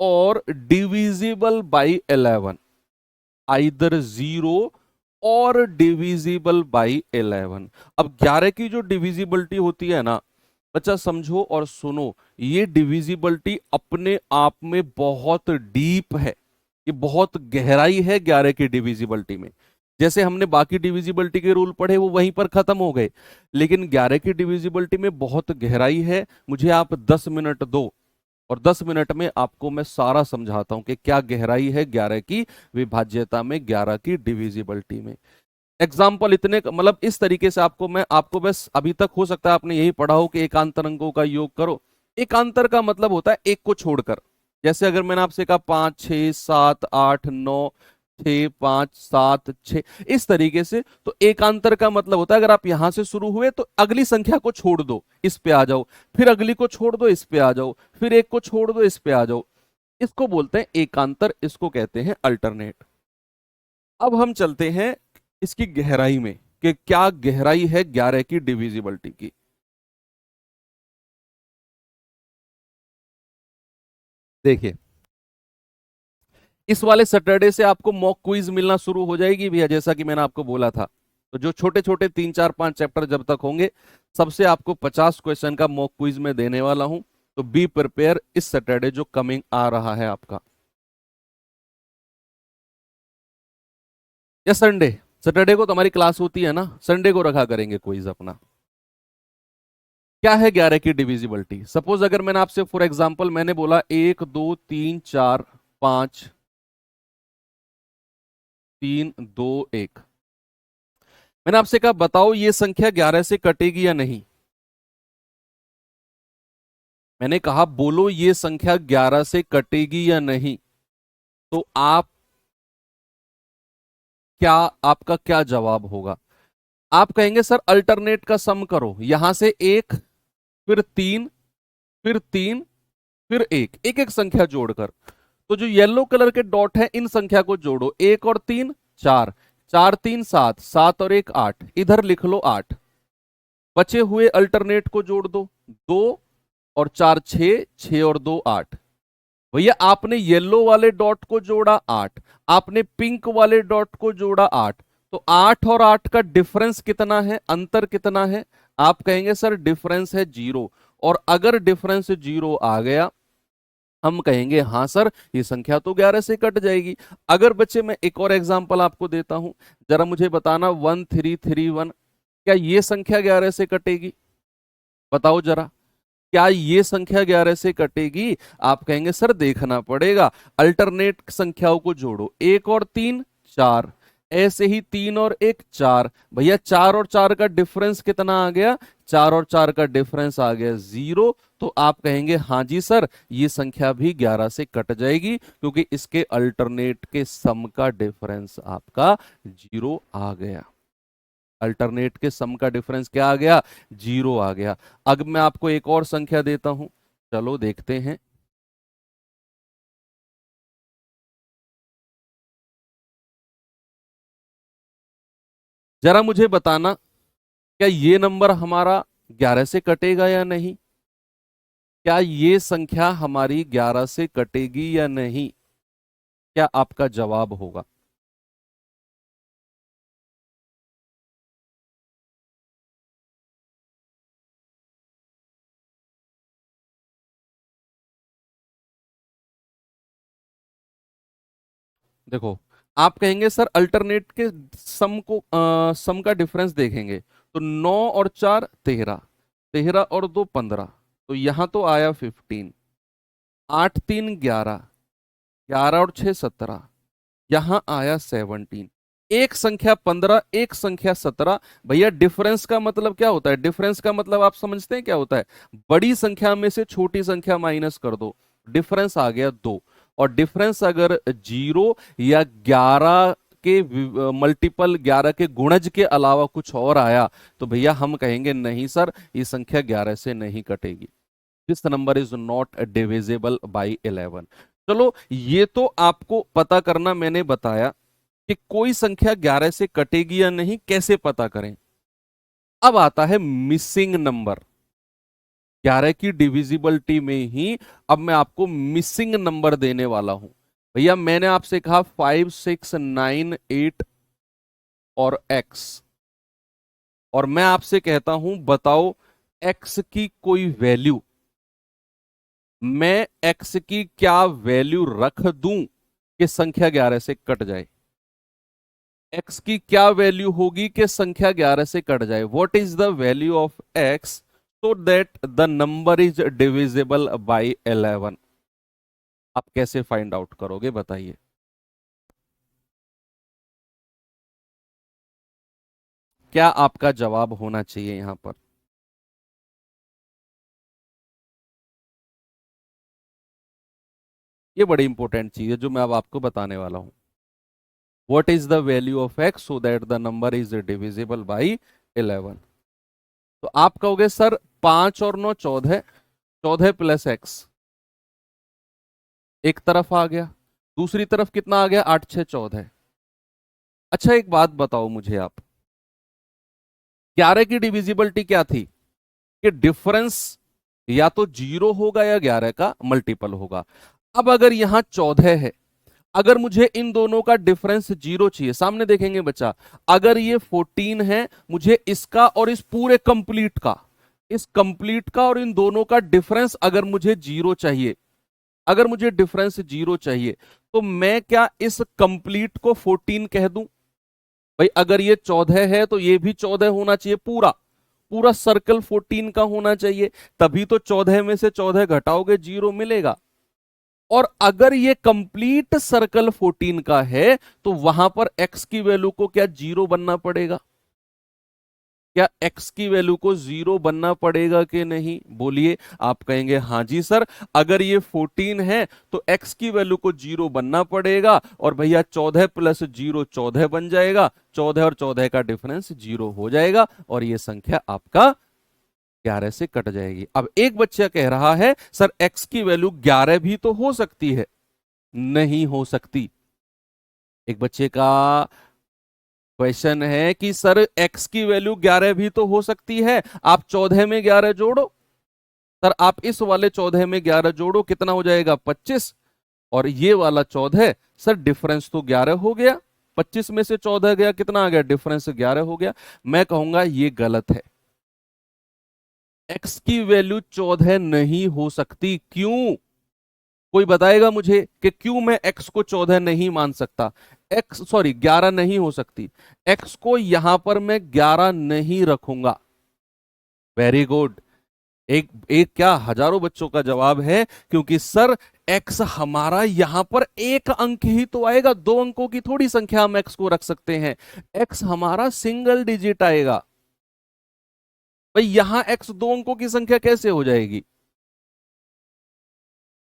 और डिविजिबल बाई 11, आइदर जीरो और डिविजिबल बाई 11। अब 11 की जो डिविजिबिलिटी होती है ना बच्चा, समझो और सुनो, ये डिविजिबिलिटी अपने आप में बहुत डीप है, ये बहुत गहराई है 11 की डिविजिबिलिटी में। जैसे हमने बाकी डिविजिबिलिटी के रूल पढ़े वो वहीं पर खत्म हो गए, लेकिन 11 की डिविजिबिलिटी में बहुत गहराई है। मुझे आप 10 मिनट दो और 10 मिनट में आपको मैं सारा समझाता हूं कि क्या गहराई है 11 की विभाज्यता में, 11 की डिविजिबिलिटी में। एग्जाम्पल इतने, मतलब इस तरीके से आपको मैं, आपको बस अभी तक हो सकता है आपने यही पढ़ा हो कि एकांतर अंकों का योग करो। एकांतर का मतलब होता है एक को छोड़कर। जैसे अगर मैंने आपसे कहा 5 6 7 8 9, 6 5 7 6, इस तरीके से, तो एकांतर का मतलब होता है अगर आप यहां से शुरू हुए तो अगली संख्या को छोड़ दो, इस पे आ जाओ, फिर अगली को छोड़ दो, इस पे आ जाओ, फिर एक को छोड़ दो, इस पे आ जाओ। इसको बोलते हैं एकांतर, इसको कहते हैं अल्टरनेट। अब हम चलते हैं इसकी गहराई में कि क्या गहराई है 11 की डिविजिबिलिटी की। देखिए, इस वाले सैटरडे से आपको मॉक क्विज मिलना शुरू हो जाएगी भैया, जैसा कि मैंने आपको बोला था। तो जो छोटे छोटे 3 4 5 चैप्टर जब तक होंगे, सबसे आपको 50 क्वेश्चन का मॉक क्विज में देने वाला हूं। तो बी प्रिपेयर, इस सैटरडे जो कमिंग आ रहा है आपका, या संडे, सैटरडे को तो हमारी क्लास होती है ना, संडे को रखा करेंगे क्विज अपना। क्या है 11 की डिविजिबिलिटी? सपोज अगर मैंने आपसे फॉर एग्जांपल मैंने बोला 1 2 3 4 5 3 2 1, मैंने आपसे कहा बताओ ये संख्या 11 से कटेगी या नहीं। मैंने कहा बोलो ये संख्या 11 से कटेगी या नहीं। तो आप क्या, आपका क्या जवाब होगा? आप कहेंगे सर अल्टरनेट का सम करो, यहां से 1, फिर 3, फिर 3, फिर 1, एक एक संख्या जोड़कर। तो जो येलो कलर के डॉट है इन संख्या को जोड़ो, 1 और 3 4, 4 3 7, 7 और 1 8, इधर लिख लो 8। बचे हुए अल्टरनेट को जोड़ दो, 2 और 4 6, 6 और 2 8। भैया आपने येलो वाले डॉट को जोड़ा 8, आपने पिंक वाले डॉट को जोड़ा 8, तो 8 और 8 का डिफरेंस कितना है, अंतर कितना है? आप कहेंगे सर डिफरेंस है 0। और अगर डिफरेंस 0 आ गया, हम कहेंगे हाँ सर ये संख्या तो 11 से कट जाएगी। अगर बच्चे मैं एक और एग्जांपल आपको देता हूं, जरा मुझे बताना 1331, क्या ये संख्या 11 से कटेगी? बताओ जरा, क्या ये संख्या 11 से कटेगी? आप कहेंगे सर देखना पड़ेगा, अल्टरनेट संख्याओं को जोड़ो, 1 और 3 4, ऐसे ही 3 और 1 4। भैया 4 और 4 का डिफरेंस कितना आ गया? 4 और 4 का डिफरेंस आ गया 0। तो आप कहेंगे हाँ जी सर ये संख्या भी 11 से कट जाएगी, क्योंकि इसके अल्टरनेट के सम का डिफरेंस आपका 0 आ गया। अल्टरनेट के सम का डिफरेंस क्या आ गया? 0 आ गया। अब मैं आपको एक और संख्या देता हूं, चलो देखते हैं। जरा मुझे बताना, क्या ये नंबर हमारा 11 से कटेगा या नहीं? क्या ये संख्या हमारी 11 से कटेगी या नहीं? क्या आपका जवाब होगा? देखो, आप कहेंगे सर अल्टरनेट के सम का डिफरेंस देखेंगे, तो 9 और 4 13, 13 और 2 15, तो यहां तो आया 15, 8 3 11, 11 और 6 17, यहां आया 17। एक संख्या 15, एक संख्या 17। भैया डिफरेंस का मतलब क्या होता है? डिफरेंस का मतलब आप समझते हैं क्या होता है? बड़ी संख्या में से छोटी संख्या माइनस कर दो, डिफरेंस आ गया 2। और डिफरेंस अगर 0 या 11 के मल्टीपल, 11 के गुणज के अलावा कुछ और आया, तो भैया हम कहेंगे नहीं सर ये संख्या 11 से नहीं कटेगी। This number is not divisible by 11। चलो ये तो आपको पता करना मैंने बताया कि कोई संख्या 11 से कटेगी या नहीं कैसे पता करें। अब आता है मिसिंग नंबर। 11 की डिविजिबिलिटी में ही अब मैं आपको मिसिंग नंबर देने वाला हूं। भैया मैंने आपसे कहा 5 6 9 8 और x, और मैं आपसे कहता हूं बताओ x की कोई वैल्यू, मैं x की क्या वैल्यू रख दूं कि संख्या 11 से कट जाए? x की क्या वैल्यू होगी कि संख्या 11 से कट जाए? What is the value of x so that the number is divisible by 11? आप कैसे फाइंड आउट करोगे बताइए? क्या आपका जवाब होना चाहिए यहां पर? ये बड़ी इंपॉर्टेंट चीज है जो मैं अब आपको बताने वाला हूं। What is the value of x so that the number is divisible by 11? तो आप कहोगे सर 5 और 9 14, 14 प्लस x एक तरफ आ गया, दूसरी तरफ कितना आ गया? 8 6 14। अच्छा एक बात बताओ मुझे आप, 11 की डिविजिबिलिटी क्या थी? कि डिफरेंस या तो 0 होगा या 11 का मल्टीपल होगा। अब अगर यहां 14 है, अगर मुझे इन दोनों का डिफरेंस 0 चाहिए, सामने देखेंगे बच्चा, अगर ये 14 है, मुझे इसका और इस पूरे कंप्लीट का, इस कंप्लीट का और इन दोनों का डिफरेंस अगर मुझे 0 चाहिए, अगर मुझे डिफरेंस 0 चाहिए, तो मैं क्या इस कंप्लीट को 14 कह दूं? भाई अगर ये 14 है तो ये भी 14 होना चाहिए पूरा, पूरा सर्कल 14 का होना चाहिए, तभी तो 14 में से 14 घटाओगे 0 मिलेगा। और अगर ये कंप्लीट सर्कल 14 का है तो वहां पर x की वैल्यू को क्या 0 बनना पड़ेगा? क्या x की वैल्यू को 0 बनना पड़ेगा कि नहीं? बोलिए। आप कहेंगे हाँ जी सर, अगर ये 14 है तो x की वैल्यू को 0 बनना पड़ेगा, और भैया 14 प्लस 0 14 बन जाएगा, 14 और 14 का डिफरेंस 0 हो जाएगा, और ये संख्या आपका 11 से कट जाएगी। अब एक बच्चा कह रहा है सर x की वैल्यू 11 भी तो हो सकती है। नहीं हो सकती। एक बच्चे का क्वेश्चन है कि सर x की वैल्यू 11 भी तो हो सकती है, आप 14 में 11 जोड़ो। सर आप इस वाले 14 में 11 जोड़ो, कितना हो जाएगा? 25। और ये वाला 14, सर डिफरेंस तो 11 हो गया, 25 में से 14 गया, कितना आ गया? डिफरेंस 11 हो गया। मैं कहूंगा ये गलत है। x की वैल्यू 14 नहीं हो सकती। क्यों? कोई बताएगा मुझे कि क्यों मैं x को 14 नहीं मान सकता? 11 नहीं हो सकती। x को यहां पर मैं 11 नहीं रखूंगा। Very good. एक एक क्या, हजारों बच्चों का जवाब है, क्योंकि सर x हमारा यहां पर एक अंक ही तो आएगा, 2 अंकों की थोड़ी संख्या हम x को रख सकते हैं। x हमारा सिंगल डिजिट आएगा। भाई यहां x 2 अंकों की संख्या कैसे हो जाएगी?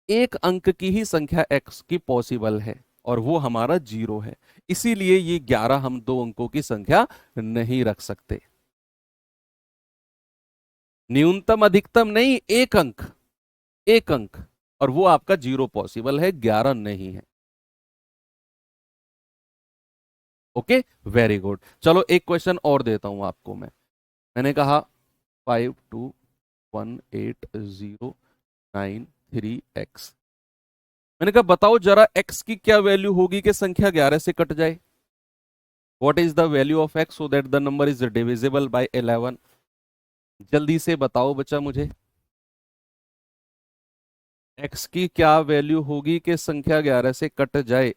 एक अंक की ही संख्या x की पॉसिबल है, और वो हमारा 0 है। इसीलिए ये 11 हम 2 अंकों की संख्या नहीं रख सकते। न्यूनतम अधिकतम नहीं, एक अंक, एक अंक, और वो आपका 0 पॉसिबल है, 11 नहीं है। Okay, very good. चलो एक क्वेश्चन और देता हूं आपको मैं। मैंने कहा 52180993x। मैंने कहा बताओ जरा x की क्या वैल्यू होगी कि संख्या 11 से कट जाए? What is the value of x so that the number is divisible by 11? जल्दी से बताओ बच्चा मुझे, x की क्या वैल्यू होगी कि संख्या 11 से कट जाए?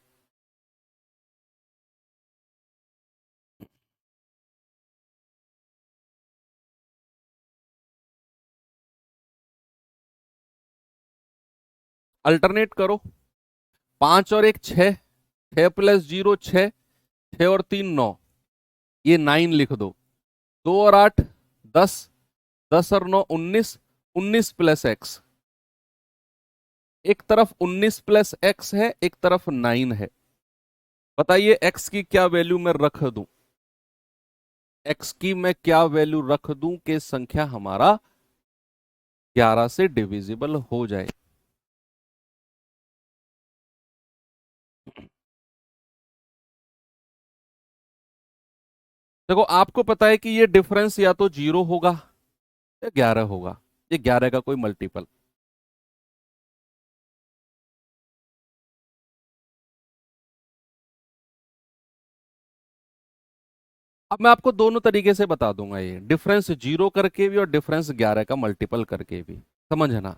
अल्टरनेट करो। 5 और 1 6, 6 प्लस 0 6, 6 और 3 9, ये 9 लिख दो। 2 और 8 10, 10 और 9 19, 19 प्लस एक्स। एक तरफ 19 प्लस एक्स है, एक तरफ 9 है। बताइए एक्स की क्या वैल्यू मैं रख दूं? एक्स की मैं क्या वैल्यू रख दूं कि संख्या हमारा 11 से डिविजिबल हो जाए? देखो आपको पता है कि ये डिफरेंस या तो 0 होगा या 11 होगा, ये 11 का कोई मल्टीपल। अब मैं आपको दोनों तरीके से बता दूंगा, ये डिफरेंस 0 करके भी और डिफरेंस 11 का मल्टीपल करके भी। समझना,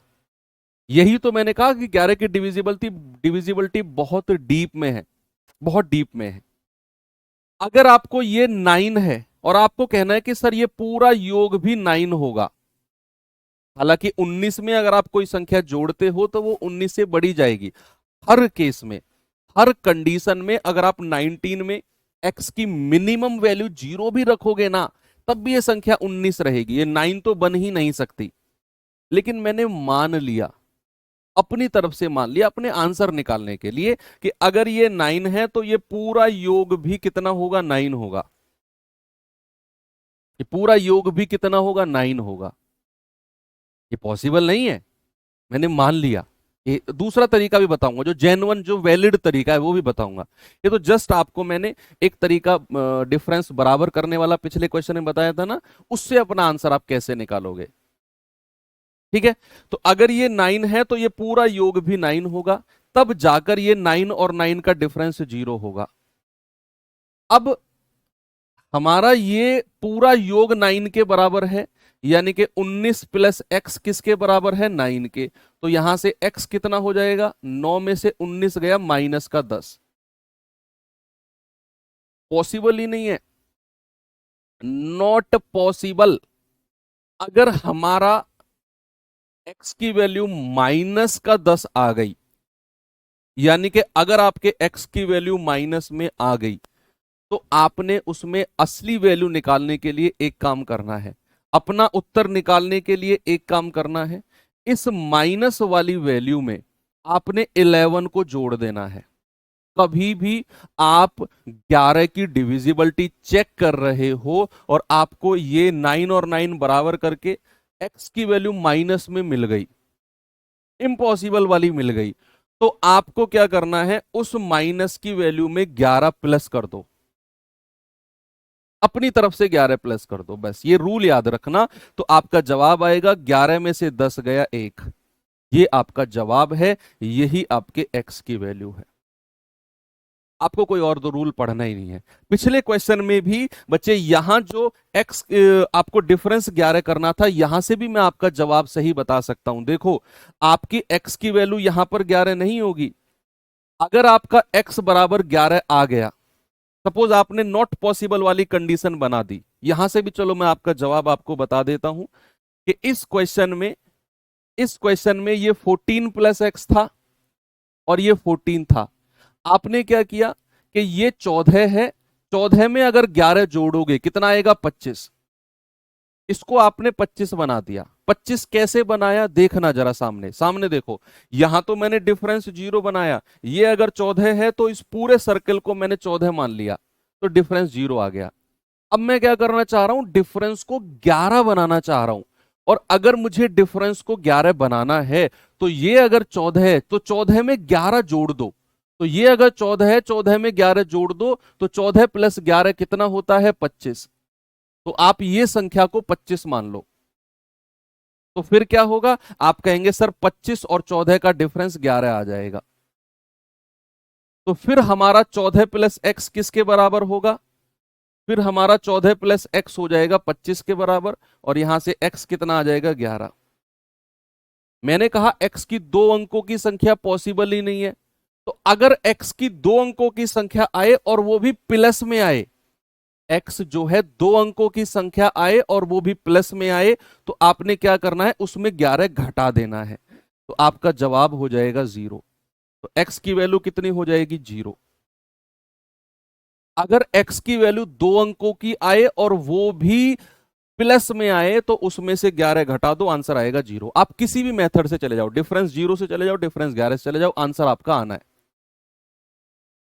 यही तो मैंने कहा कि 11 की डिविजिबिलिटी बहुत डीप में है, बहुत डीप में है। अगर आपको ये 9 है और आपको कहना है कि सर ये पूरा योग भी 9 होगा, हालांकि 19 में अगर आप कोई संख्या जोड़ते हो तो वो 19 से बढ़ी जाएगी। हर केस में, हर कंडीशन में अगर आप 19 में x की मिनिमम वैल्यू 0 भी रखोगे ना, तब भी ये संख्या 19 रहेगी, ये 9 तो बन ही नहीं सकती। लेकिन मैंने मान लिया, अपनी तरफ से मान लिया अपने आंसर निकालने के लिए, कि अगर ये 9 है तो ये पूरा योग भी कितना होगा? 9 होगा। ये पूरा योग भी कितना होगा? 9 होगा। ये पॉसिबल नहीं है, मैंने मान लिया। ये दूसरा तरीका भी बताऊंगा, जो जेन्युइन जो वैलिड तरीका है वो भी बताऊंगा। ये तो जस्ट आपको मैंने एक तरीका डिफरेंस बराबर करने वाला पिछले क्वेश्चन में बताया था ना, उससे अपना आंसर आप कैसे निकालोगे। ठीक है, तो अगर ये 9 है तो ये पूरा योग भी 9 होगा, तब जाकर ये 9 और 9 का डिफरेंस 0 होगा। अब हमारा ये पूरा योग 9 के बराबर है, यानी कि 19 प्लस एक्स किसके बराबर है? 9 के। तो यहां से x कितना हो जाएगा? 9 में से 19 गया माइनस का 10। पॉसिबल ही नहीं है, नॉट पॉसिबल। अगर हमारा x की वैल्यू माइनस का 10 आ गई, यानी कि अगर आपके x की वैल्यू माइनस में आ गई, तो आपने उसमें असली वैल्यू निकालने के लिए एक काम करना है, अपना उत्तर निकालने के लिए एक काम करना है। इस माइनस वाली वैल्यू में आपने 11 को जोड़ देना है। कभी भी आप 11 की डिविजिबिलिटी चेक कर रहे हो और आपको ये 9 और 9 बराबर करके x की वैल्यू माइनस में मिल गई, इम्पॉसिबल वाली मिल गई, तो आपको क्या करना है, उस माइनस की वैल्यू में 11 प्लस कर दो, अपनी तरफ से 11 प्लस कर दो, बस ये रूल याद रखना। तो आपका जवाब आएगा 11 में से 10 गया 1, ये आपका जवाब है, यही आपके x की वैल्यू है। आपको कोई और दो रूल पढ़ना ही नहीं है। पिछले क्वेश्चन में भी बच्चे यहां जो x आपको डिफरेंस 11 करना था, यहां से भी मैं आपका जवाब सही बता सकता हूं। देखो, आपकी x की वैल्यू यहां पर 11 नहीं होगी। अगर आपका x बराबर 11 आ गया, सपोज आपने नॉट पॉसिबल वाली कंडीशन बना दी, यहां से भी चलो मैं आपका जवाब आपको बता देता हूं कि इस क्वेश्चन में ये 14 प्लस एक्स था और ये 14 था। आपने क्या किया कि ये 14 है, 14 में अगर 11 जोड़ोगे कितना आएगा, 25। इसको आपने 25 बना दिया। 25 कैसे बनाया, देखना जरा, सामने सामने देखो। यहां तो मैंने डिफरेंस 0 बनाया, ये अगर 14 है तो इस पूरे सर्कल को मैंने 14 मान लिया, तो डिफरेंस 0 आ गया। अब मैं क्या करना चाह रहा हूं, डिफरेंस को 11 बनाना चाह रहा हूं। और अगर मुझे डिफरेंस को 11 बनाना है, तो ये अगर 14 है तो 14 में 11 जोड़ दो। तो ये अगर 14 है, 14 में 11 जोड़ दो, तो 14 प्लस 11 कितना होता है, 25। तो आप ये संख्या को 25 मान लो। तो फिर क्या होगा, आप कहेंगे सर 25 और 14 का डिफरेंस 11 आ जाएगा। तो फिर हमारा 14 प्लस एक्स किसके बराबर होगा, फिर हमारा 14 प्लस एक्स हो जाएगा 25 के बराबर, और यहां से एक्स कितना आ जाएगा, 11। मैंने कहा एक्स की 2 अंकों की संख्या पॉसिबल ही नहीं है। तो अगर एक्स की 2 अंकों की संख्या आए और वो भी प्लस में आए, एक्स जो है 2 अंकों की संख्या आए और वो भी प्लस में आए, तो आपने क्या करना है, उसमें 11 घटा देना है। तो आपका जवाब हो जाएगा 0। तो एक्स की वैल्यू कितनी हो जाएगी, 0। अगर एक्स की वैल्यू 2 अंकों की आए और वो भी प्लस में आए, तो उसमें से 11 घटा दो, आंसर आएगा 0। आप किसी भी मेथड से चले जाओ, डिफरेंस 0 से चले जाओ, डिफरेंस 11 से चले जाओ, आंसर आपका आना है।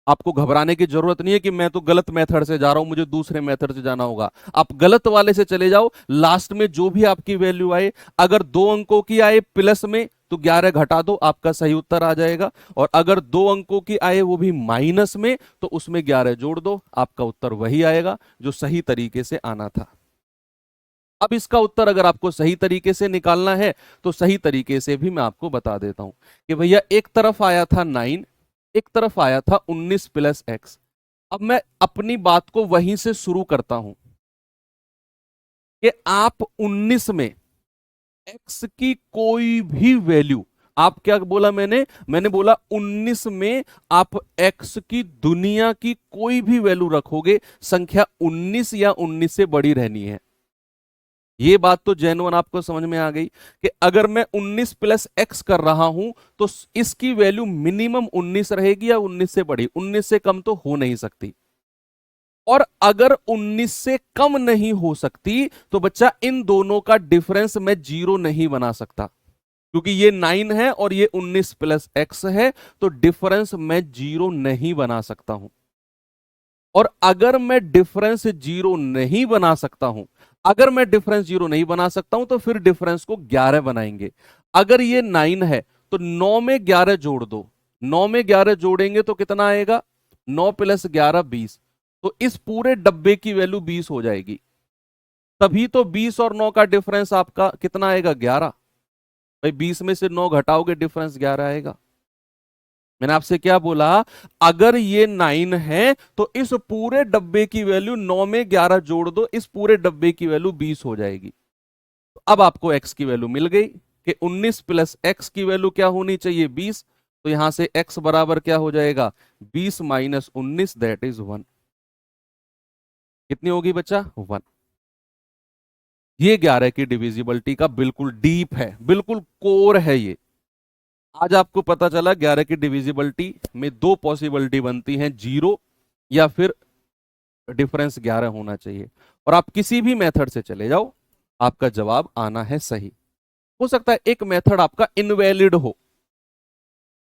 आपको घबराने की जरूरत नहीं है कि मैं तो गलत मेथड से जा रहा हूं, मुझे दूसरे मेथड से जाना होगा। आप गलत वाले से चले जाओ, लास्ट में जो भी आपकी वैल्यू आए, अगर 2 अंकों की आए प्लस में, तो 11 घटा दो, आपका सही उत्तर आ जाएगा। और अगर 2 अंकों की आए वो भी माइनस में, तो उसमें 11 जोड़ दो, आपका उत्तर वही आएगा जो सही तरीके से आना था। अब इसका उत्तर अगर आपको सही तरीके से निकालना है, तो सही तरीके से भी मैं आपको बता देता हूं कि भैया एक तरफ आया था 9, एक तरफ आया था 19 प्लस एक्स। अब मैं अपनी बात को वहीं से शुरू करता हूं कि आप 19 में एक्स की कोई भी वैल्यू, आप क्या बोला मैंने बोला 19 में आप एक्स की दुनिया की कोई भी वैल्यू रखोगे, संख्या 19 या 19 से बड़ी रहनी है। ये बात तो जेन्युइन आपको समझ में आ गई कि अगर मैं 19 प्लस एक्स कर रहा हूं, तो इसकी वैल्यू मिनिमम 19 रहेगी या 19 से बड़ी, 19 से कम तो हो नहीं सकती। और अगर 19 से कम नहीं हो सकती, तो बच्चा इन दोनों का डिफरेंस मैं 0 नहीं बना सकता, क्योंकि ये 9 है और ये 19 प्लस एक्स है, तो डिफरेंस मैं 0 नहीं बना सकता हूं। और अगर मैं डिफरेंस 0 नहीं बना सकता हूं, अगर मैं डिफरेंस 0 नहीं बना सकता हूं, तो फिर डिफरेंस को 11 बनाएंगे। अगर ये 9 है, तो 9 में 11 जोड़ दो, 9 में 11 जोड़ेंगे तो कितना आएगा, 9 प्लस 11 20। तो इस पूरे डब्बे की वैल्यू 20 हो जाएगी। तभी तो 20 और 9 का डिफरेंस आपका कितना आएगा, 11। भाई 20 में से 9 घटाओगे, डिफरेंस 11 आएगा। मैंने आपसे क्या बोला, अगर ये 9 है तो इस पूरे डब्बे की वैल्यू 9 में 11 जोड़ दो, इस पूरे डब्बे की वैल्यू 20 हो जाएगी। तो अब आपको x की वैल्यू मिल गई कि 19 प्लस एक्स की वैल्यू क्या होनी चाहिए, 20। तो यहां से x बराबर क्या हो जाएगा, 20 माइनस 19, दैट इज 1। कितनी होगी बच्चा, 1। ये 11 की डिविजिबिलिटी का बिल्कुल डीप है, बिल्कुल कोर है ये। आज आपको पता चला 11 की डिविजिबिलिटी में दो पॉसिबिलिटी बनती हैं, 0 या फिर डिफरेंस 11 होना चाहिए। और आप किसी भी मेथड से चले जाओ, आपका जवाब आना है सही। हो सकता है एक मेथड आपका इनवैलिड हो,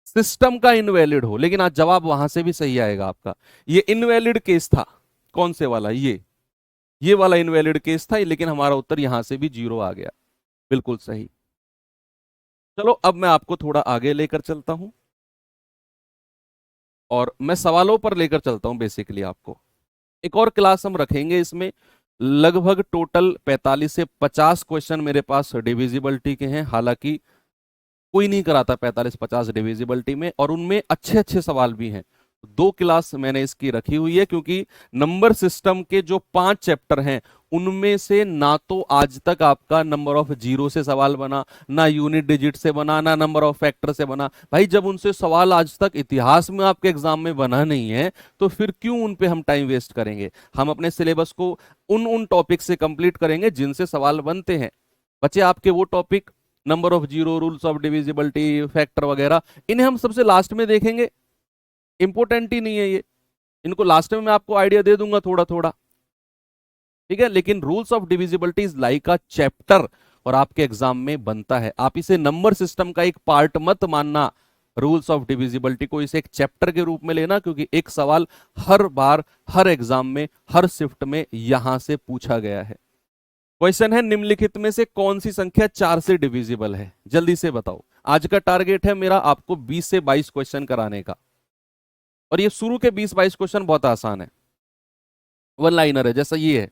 सिस्टम का इनवैलिड हो, लेकिन आज जवाब वहां से भी सही आएगा आपका। ये इनवैलिड केस था, कौन से वाला, ये वाला इनवैलिड केस था, लेकिन हमारा उत्तर यहां से भी 0 आ गया, बिल्कुल सही। चलो अब मैं आपको थोड़ा आगे लेकर चलता हूं और मैं सवालों पर लेकर चलता हूं बेसिकली आपको। एक और क्लास हम रखेंगे इसमें, लगभग टोटल 45 से 50 क्वेश्चन मेरे पास डिविजिबिलिटी के हैं। हालांकि कोई नहीं कराता 45-50 डिविजिबिलिटी में, और उनमें अच्छे अच्छे सवाल भी हैं। दो क्लास मैंने इसकी रखी हुई है, क्योंकि नंबर सिस्टम के जो 5 चैप्टर हैं उनमें से ना तो आज तक आपका नंबर ऑफ जीरो से सवाल बना, ना यूनिट डिजिट से बना, ना नंबर ऑफ फैक्टर से बना। भाई जब उनसे सवाल आज तक इतिहास में आपके एग्जाम में बना नहीं है, तो फिर क्यों उन पे हम टाइम वेस्ट करेंगे। हम अपने सिलेबस को उन उन टॉपिक से कंप्लीट करेंगे जिनसे सवाल बनते हैं। बच्चे आपके वो topic, number of zero, rules of divisibility, factor वगैरह, इन्हें हम सबसे लास्ट में देखेंगे, इंपॉर्टेंट ही नहीं है ये। इनको लास्ट में मैं आपको आइडिया दे दूंगा थोड़ा थोड़ा, ठीक है। लेकिन rules of divisibility is like a chapter, और आपके एग्जाम में बनता है। आप इसे नंबर सिस्टम का एक पार्ट मत मानना, रूल्स ऑफ डिविजिबिलिटी को इसे एक चैप्टर के रूप में लेना, क्योंकि एक सवाल हर बार, हर एग्जाम में, हर शिफ्ट में यहां से पूछा गया है। क्वेश्चन है, निम्नलिखित में से कौन सी संख्या 4 से डिविजिबल है, जल्दी से बताओ। आज का टारगेट है मेरा आपको 20 से 22 क्वेश्चन कराने का, और ये शुरू के 20-22 क्वेश्चन बहुत आसान है, वन लाइनर है, जैसा ये है।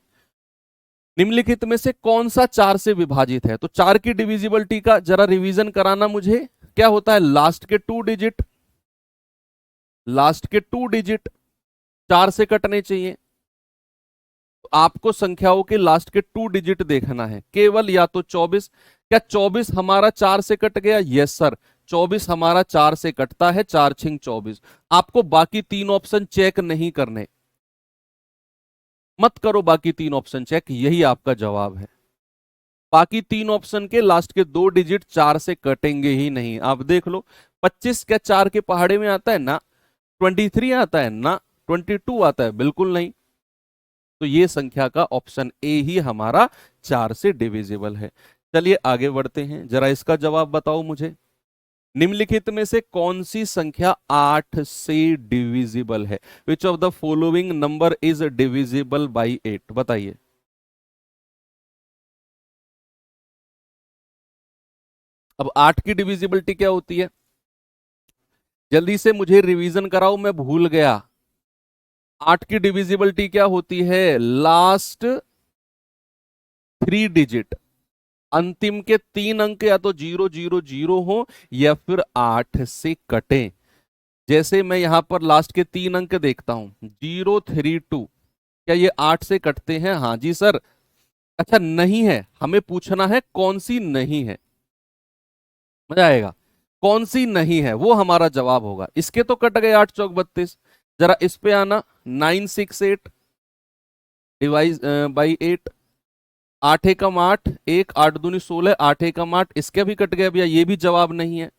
निम्नलिखित में से कौन सा 4 से विभाजित है। तो 4 की डिविजिबिलिटी का जरा रिवीजन कराना मुझे। क्या होता है, लास्ट के 2 डिजिट, लास्ट के 2 डिजिट 4 से कटने चाहिए। तो आपको संख्याओं के लास्ट के 2 डिजिट देखना है केवल, या तो 24। क्या 24 हमारा 4 से कट गया? यस सर, 24 हमारा 4 से कटता है, 4 छिंग 24। आपको बाकी 3 ऑप्शन चेक नहीं करने, मत करो बाकी 3 ऑप्शन चेक, यही आपका जवाब है। बाकी 3 ऑप्शन के लास्ट के 2 डिजिट 4 से कटेंगे ही नहीं। आप देख लो, 25 क्या 4 के पहाड़े में आता है ना, 23 आता है ना, 22 आता है, बिल्कुल नहीं। तो ये संख्या का ऑप्शन ए ही हमारा 4 से डिविजिबल है। चलिए आगे बढ़ते हैं, जरा इसका जवाब बताओ मुझे। निम्नलिखित में से कौन सी संख्या 8 से डिविजिबल है? विच of the following number is divisible by 8? बताइए। अब 8 की डिविजिबिलिटी क्या होती है, जल्दी से मुझे रिवीजन कराओ, मैं भूल गया। 8 की डिविजिबिलिटी क्या होती है? लास्ट 3 डिजिट, अंतिम के 3 अंक या तो 000 हो या फिर 8 से कटे। जैसे मैं यहां पर लास्ट के 3 अंक देखता हूं, 032, क्या ये 8 से कटते हैं? हाँ जी सर। अच्छा नहीं है, हमें पूछना है कौन सी नहीं है, मजा आएगा। कौन सी नहीं है वो हमारा जवाब होगा। इसके तो कट गए 8 चौक 32, जरा इस पे आना। 968 डिवाइज बाई 8, 8 एकम 8, 1 8 दूनी 16, 8 एकम 8, इसके भी कट गया भैया, ये भी जवाब नहीं है।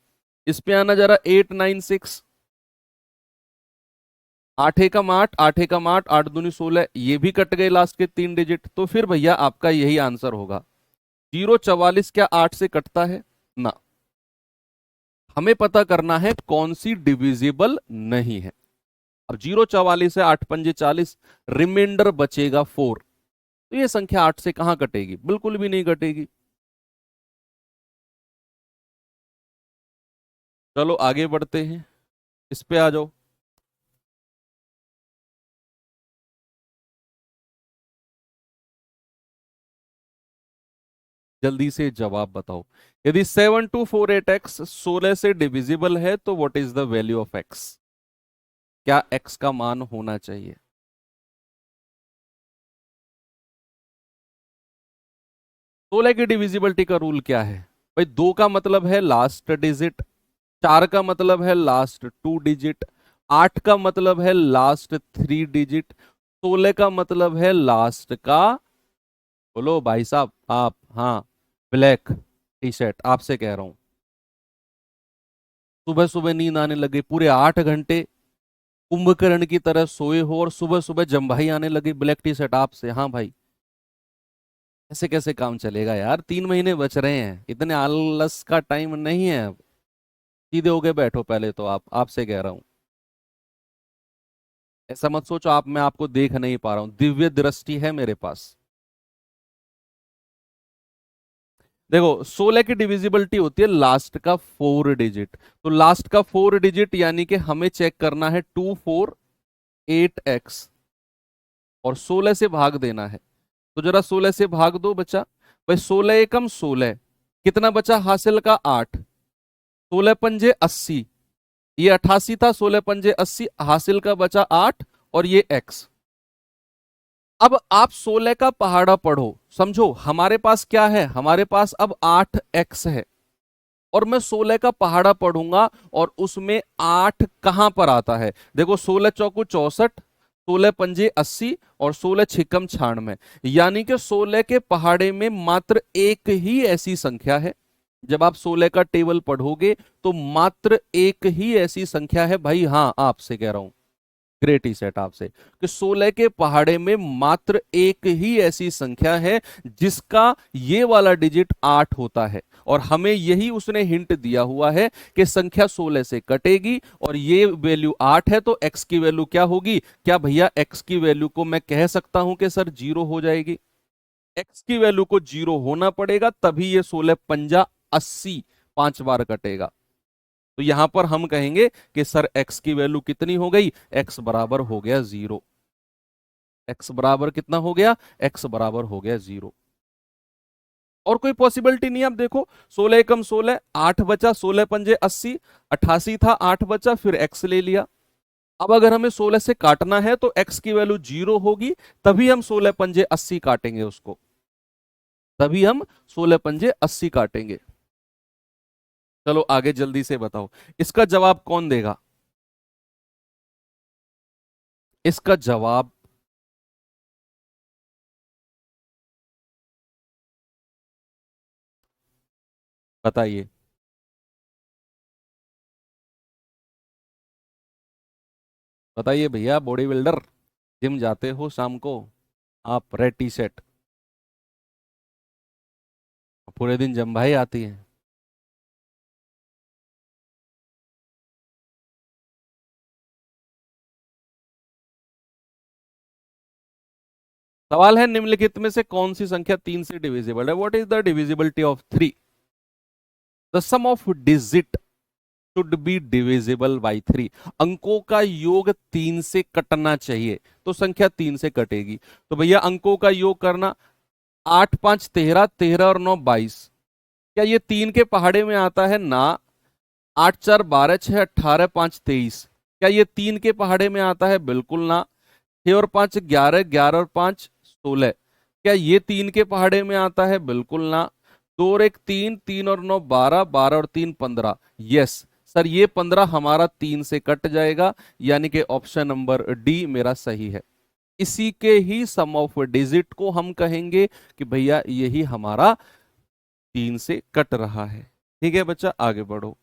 इस पे आना जरा, 896, 8 एकम 8, 8 एकम 8, 8 दूनी 16, ये भी कट गए लास्ट के 3 डिजिट। तो फिर भैया आपका यही आंसर होगा। 044 क्या 8 से कटता है ना? हमें पता करना है कौन सी डिविजिबल नहीं है। अब 044 है, 8 पंजे 40, रिमाइंडर बचेगा 4। तो ये संख्या 8 से कहां कटेगी? बिल्कुल भी नहीं कटेगी। चलो आगे बढ़ते हैं, इस पे आ जाओ। जल्दी से जवाब बताओ। यदि 7248x 16 से डिविजिबल है तो what is the value of x? क्या x का मान होना चाहिए? 16 की डिविजिबिलिटी का रूल क्या है भाई? 2 का मतलब है लास्ट डिजिट, 4 का मतलब है लास्ट 2 डिजिट, 8 का मतलब है लास्ट 3 डिजिट, 16 का मतलब है लास्ट का बोलो भाई साहब आप। हाँ, ब्लैक टी शर्ट, आपसे कह रहा हूं। सुबह सुबह नींद आने लगी, पूरे 8 घंटे कुंभकर्ण की तरह सोए हो और सुबह सुबह जम्भाई आने लगी, ब्लैक टी शर्ट आपसे। हाँ भाई, ऐसे कैसे काम चलेगा यार, 3 महीने बच रहे हैं, इतने आलस का टाइम नहीं है अब। सीधे होके बैठो पहले तो, आप, आपसे कह रहा हूं। ऐसा मत सोचो आप मैं आपको देख नहीं पा रहा हूं, दिव्य दृष्टि है मेरे पास। देखो 16 की डिविजिबिलिटी होती है लास्ट का 4 डिजिट। तो लास्ट का 4 डिजिट यानी कि हमें चेक करना है 248x, और 16 से भाग देना है। तो जरा 16 से भाग दो बच्चा। भाई 16 एकम 16, कितना बचा हासिल का 8, 16 पंजे 80, ये 88 था, 16 पंजे 80, हासिल का बचा 8, और ये x। अब आप 16 का पहाड़ा पढ़ो, समझो हमारे पास क्या है, हमारे पास अब 8x है, और मैं 16 का पहाड़ा पढ़ूंगा, और उसमें 8 कहां पर आता है। देखो 16 चौकू 64, 16 पंजे 80, और 16 छिकम 96, यानी कि 16 के पहाड़े में मात्र एक ही ऐसी संख्या है। जब आप 16 का टेबल पढ़ोगे तो मात्र एक ही ऐसी संख्या है भाई। हाँ, आपसे कह रहा हूं, ग्रेट ही सेट आपसे, कि 16 के पहाड़े में मात्र एक ही ऐसी संख्या है जिसका ये वाला डिजिट 8 होता है, और हमें यही उसने हिंट दिया हुआ है कि संख्या 16 से कटेगी, और ये वैल्यू 8 है, तो x की वैल्यू क्या होगी। क्या भैया x की वैल्यू को मैं कह सकता हूं कि सर 0 हो जाएगी। x की वैल्यू को 0 होना पड़ेगा, तभी ये 16 पंजा 80 5 बार कटेगा। तो यहां पर हम कहेंगे कि सर x की वैल्यू कितनी हो गई, x बराबर हो गया 0। x बराबर कितना हो गया, x बराबर हो गया 0। और कोई पॉसिबिलिटी नहीं है। अब देखो 16 एकम 16, 8 बचा, 16 पंजे 80, 88 था, 8 बचा, फिर x ले लिया। अब अगर हमें 16 से काटना है तो x की वैल्यू 0 होगी, तभी हम 16 पंजे 80 काटेंगे उसको, तभी हम 16 पंजे 80 काटेंगे। चलो आगे जल्दी से बताओ, इसका जवाब कौन देगा। इसका जवाब बताइए। बताइए भैया, बॉडी बिल्डर, जिम जाते हो शाम को आप, रेड टी शर्ट, पूरे दिन जम भाई आती है। सवाल है निम्नलिखित में से कौन सी संख्या 3 से डिविजिबल है। What is the divisibility of 3। The sum of digit should be divisible by 3। अंकों का योग 3 से कटना चाहिए, तो संख्या 3 से कटेगी। तो भैया अंकों का योग करना, 8 5 13, 13 और 9 22। क्या ये 3 के पहाड़े में आता है ना। 8 4 12 6 18 5 23। क्या ये 3 के पहाड़े में आता है, बिल्कुल ना। 6 और 5 11, 11 और 5 16। क्या ये 3 के पहाड़े में आता है, बिल्कुल ना। 2 और 1 3, 3 और 9 12, 12 और 3 15। यस सर, ये 15 हमारा 3 से कट जाएगा, यानी कि ऑप्शन नंबर डी मेरा सही है। इसी के ही सम ऑफ डिजिट को हम कहेंगे कि भैया यही हमारा 3 से कट रहा है। ठीक है बच्चा, आगे बढ़ो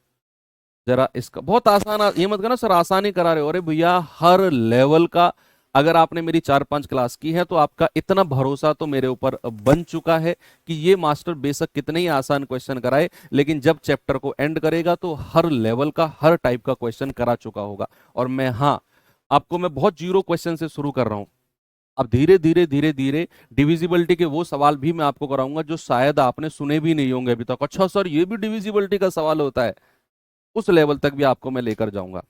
जरा। इसका बहुत आसान, ये मत कहना सर आसानी करा रहे हो। अरे भैया हर लेवल का, अगर आपने मेरी 4 5 क्लास की है तो आपका इतना भरोसा तो मेरे ऊपर बन चुका है कि ये मास्टर बेशक कितने ही आसान क्वेश्चन कराए, लेकिन जब चैप्टर को एंड करेगा तो हर लेवल का, हर टाइप का क्वेश्चन करा चुका होगा। और मैं, हाँ, आपको मैं बहुत जीरो क्वेश्चन से शुरू कर रहा हूं। अब धीरे धीरे धीरे धीरे डिविजिबिलिटी के वो सवाल भी मैं आपको कराऊंगा जो शायद आपने सुने भी नहीं होंगे अभी तक। अच्छा सर, ये भी डिविजिबिलिटी का सवाल होता है, उस लेवल तक भी आपको मैं लेकर जाऊंगा। कह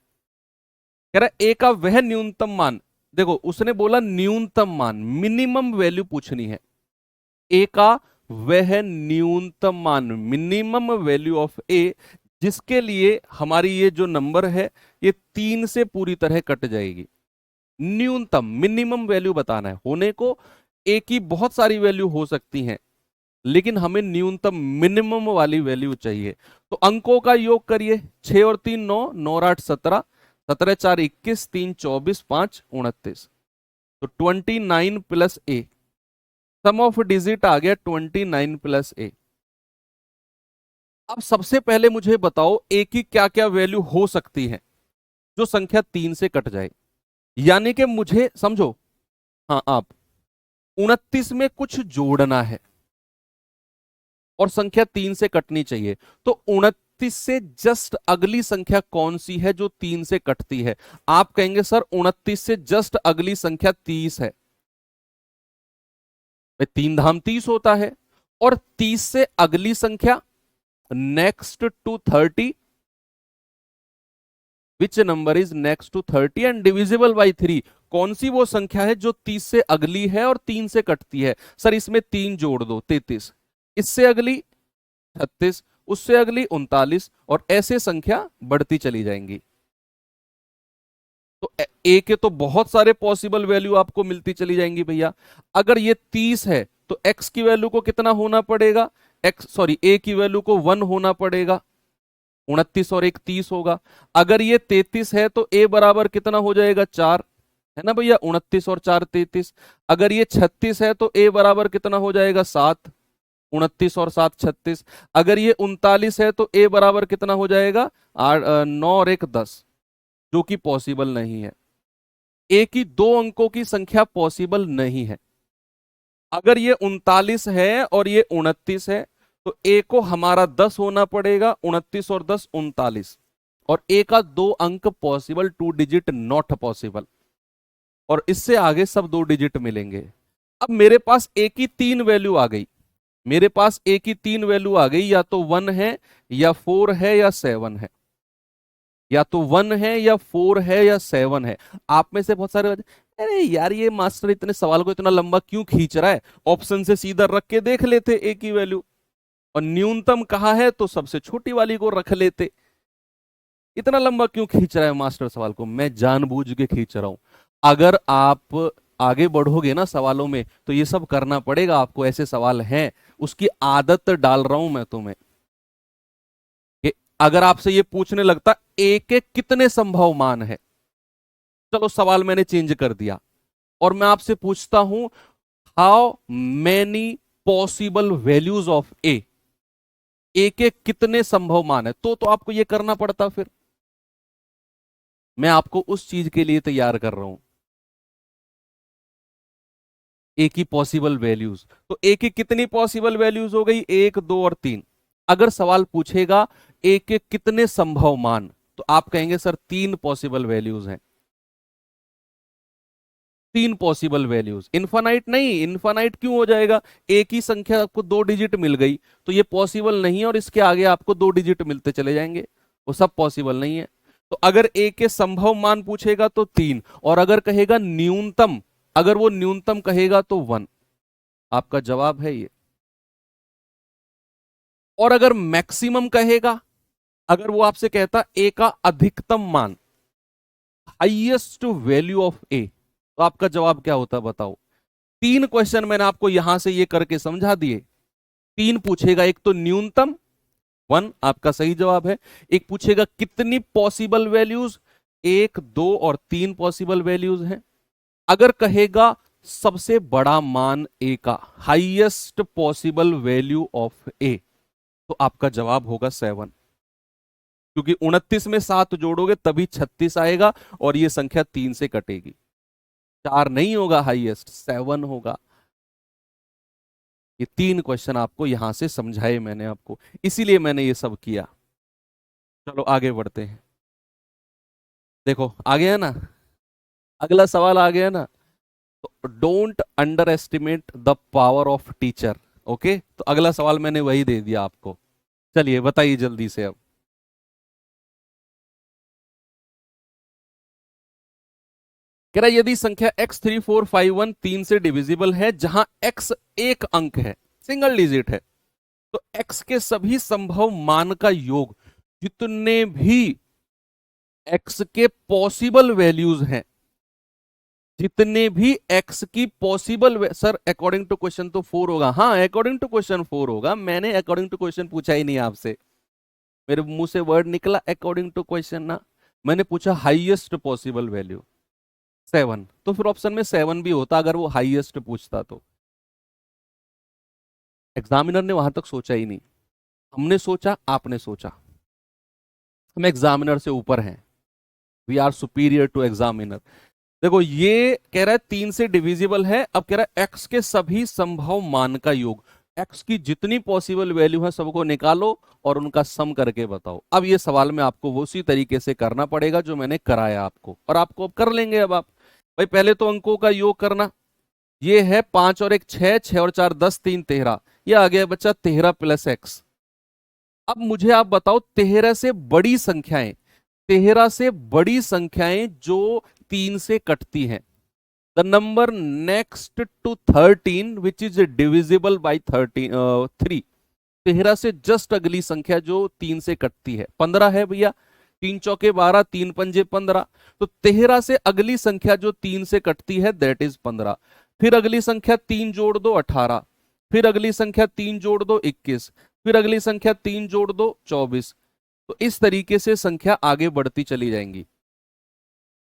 रहा है ए का वह न्यूनतम मान। देखो उसने बोला न्यूनतम मान, मिनिमम वैल्यू पूछनी है। ए का वह न्यूनतम मान, मिनिमम वैल्यू ऑफ ए, जिसके लिए हमारी ये जो नंबर है ये 3 से पूरी तरह कट जाएगी। न्यूनतम, मिनिमम वैल्यू बताना है। होने को ए की बहुत सारी वैल्यू हो सकती हैं, लेकिन हमें न्यूनतम मिनिमम वाली वैल्यू चाहिए। तो अंकों का योग करिए, 6 और 3 9, 9 और 8 17, 17 4 21, 3 24, 5 29। तो 29 plus A, sum of digit आ गया 29 प्लस ए। अब सबसे पहले मुझे बताओ ए की क्या क्या वैल्यू हो सकती है जो संख्या 3 से कट जाए। यानी कि मुझे समझो, हाँ आप 29 में कुछ जोड़ना है और संख्या 3 से कटनी चाहिए, तो 29 से जस्ट अगली संख्या कौन सी है जो 3 से कटती है? आप कहेंगे सर 29 से जस्ट अगली संख्या 30 है। 3 धाम 30 होता है। और 30 से अगली संख्या next to 30, which number is next to 30 and divisible by 3? कौन सी वो संख्या है जो 30 से अगली है और 3 से कटती है? सर इसमें 3 जोड़ दो 33, इससे अगली 36, उससे अगली 39, और ऐसे संख्या बढ़ती चली जाएंगी। तो ए के तो बहुत सारे पॉसिबल वैल्यू आपको मिलती चली जाएंगी भैया। अगर ये 30 है तो एक्स की वैल्यू को कितना होना पड़ेगा? ए की वैल्यू को 1 होना पड़ेगा। 29 और 1 30 होगा। अगर ये 33 है तो ए बराबर कितना हो जाएगा? 4, है ना भैया? 29 और 4 33। अगर ये 36 है तो ए बराबर कितना हो जाएगा? 7, 29 और 7 36। अगर ये 39 है तो ए बराबर कितना हो जाएगा? 9 और 1 10, जो कि पॉसिबल नहीं है। ए की 2 अंकों की संख्या पॉसिबल नहीं है। अगर ये 39 है और ये 29 है तो ए को हमारा 10 होना पड़ेगा। 29 और 10 39, और ए का 2 अंक पॉसिबल, 2 डिजिट नॉट पॉसिबल, और इससे आगे सब 2 डिजिट मिलेंगे। अब मेरे पास ए की 3 वैल्यू आ गई। मेरे पास ए की 3 वैल्यू आ गई, या तो 1 है या 4 है या 7 है। या तो 1 है या 4 है या 7 है। आप में से बहुत सारे अरे यार ये मास्टर इतने सवाल को इतना लंबा क्यों खींच रहा है, ऑप्शन से सीधा रख के देख लेते ए की वैल्यू, और न्यूनतम कहा है तो सबसे छोटी वाली को रख लेते। इतना लंबा क्यों खींच रहा है मास्टर सवाल को? मैं जानबूझ के खींच रहा हूं। अगर आप आगे बढ़ोगे ना सवालों में तो ये सब करना पड़ेगा आपको। ऐसे सवाल हैं, उसकी आदत डाल रहा हूं मैं तुम्हें। कि अगर आपसे ये पूछने लगता ए के कितने संभव मान है, चलो सवाल मैंने चेंज कर दिया और मैं आपसे पूछता हूं how many possible values of A, A के कितने संभव मान है, तो आपको ये करना पड़ता। फिर मैं आपको उस चीज के लिए तैयार कर रहा हूं, ए की पॉसिबल वैल्यूज। तो ए की कितनी पॉसिबल वैल्यूज हो गई? 1 2 और 3। अगर सवाल पूछेगा ए के कितने संभव मान, तो आप कहेंगे सर 3 पॉसिबल वैल्यूज हैं। 3 पॉसिबल वैल्यूज, इनफाइनाइट नहीं। इनफाइनाइट क्यों हो जाएगा? एक ही संख्या आपको 2 डिजिट मिल गई तो ये पॉसिबल नहीं है, और इसके आगे आपको 2 डिजिट मिलते चले जाएंगे, वो सब पॉसिबल नहीं है। तो अगर ए के संभव मान पूछेगा तो 3, और अगर कहेगा न्यूनतम, अगर वो न्यूनतम कहेगा तो 1। आपका जवाब है ये। और अगर मैक्सिमम कहेगा, अगर वो आपसे कहता ए का अधिकतम मान, हाईएस्ट वैल्यू ऑफ ए, तो आपका जवाब क्या होता बताओ? 3 क्वेश्चन मैंने आपको यहां से ये करके समझा दिए। 3 पूछेगा, एक तो न्यूनतम 1, आपका सही जवाब है। एक पूछेगा कितनी पॉसिबल वैल्यूज, 1 2 और 3 पॉसिबल वैल्यूज हैं। अगर कहेगा सबसे बड़ा मान ए का, हाईएस्ट पॉसिबल वैल्यू ऑफ ए, तो आपका जवाब होगा 7, क्योंकि 29 में 7 जोड़ोगे तभी 36 आएगा और ये संख्या 3 से कटेगी। 4 नहीं होगा हाईएस्ट, 7 होगा। ये 3 क्वेश्चन आपको यहां से समझाए मैंने आपको, इसीलिए मैंने ये सब किया। चलो आगे बढ़ते हैं। देखो आ गया ना, अगला सवाल आ गया ना। तो don't under estimate the power of teacher. Okay, तो अगला सवाल मैंने वही दे दिया आपको। चलिए बताइए जल्दी से। अब कह रहा है यदि संख्या x3451 3 से डिविजिबल है जहां x एक अंक है, सिंगल डिजिट है, तो x के सभी संभव मान का योग जितने भी x के पॉसिबल वैल्यूज हैं, जितने भी x की possible, sir according to question तो 4 होगा। हाँ अकॉर्डिंग टू क्वेश्चन 4 होगा, मैंने अकॉर्डिंग टू क्वेश्चन पूछा ही नहीं आपसे। मेरे मुंह से वर्ड निकला अकॉर्डिंग टू क्वेश्चन ना, मैंने पूछा हाईएस्ट पॉसिबल वैल्यू 7, तो फिर ऑप्शन में 7 भी होता अगर वो हाईएस्ट पूछता तो। एग्जामिनर ने वहां तक सोचा ही नहीं। हमने सोचा, आपने सोचा। हम एग्जामिनर से ऊपर हैं। We are superior to examiner. देखो ये कह रहा है 3 से डिविजिबल है। अब कह रहा है एक्स के सभी संभव मान का योग। एक्स की जितनी पॉसिबल वैल्यू है सबको निकालो और उनका सम करके बताओ। अब ये सवाल में आपको वो उसी तरीके से करना पड़ेगा जो मैंने कराया आपको, और आपको अब कर लेंगे। अब आप भाई पहले तो अंकों का योग करना। ये है 5 और 1 6, 6 और 4 10, 3 13। ये आ गया बच्चा 13 प्लस एक्स। अब मुझे आप बताओ 13 से बड़ी संख्याएं, 13 से बड़ी संख्याएं जो 3 से कटती हैं। The number next to 13 which is divisible by 3। 13 से जस्ट अगली संख्या जो 3 से कटती है 15 है भैया। 3 चौके 12, 3 पंजे 15। तो 13 से अगली संख्या जो 3 से कटती है दैट इज 15। फिर अगली संख्या 3 जोड़ दो 18। फिर अगली संख्या 3 जोड़ दो 21। फिर अगली संख्या 3 जोड़ दो 24। तो इस तरीके से संख्या आगे बढ़ती चली जाएंगी,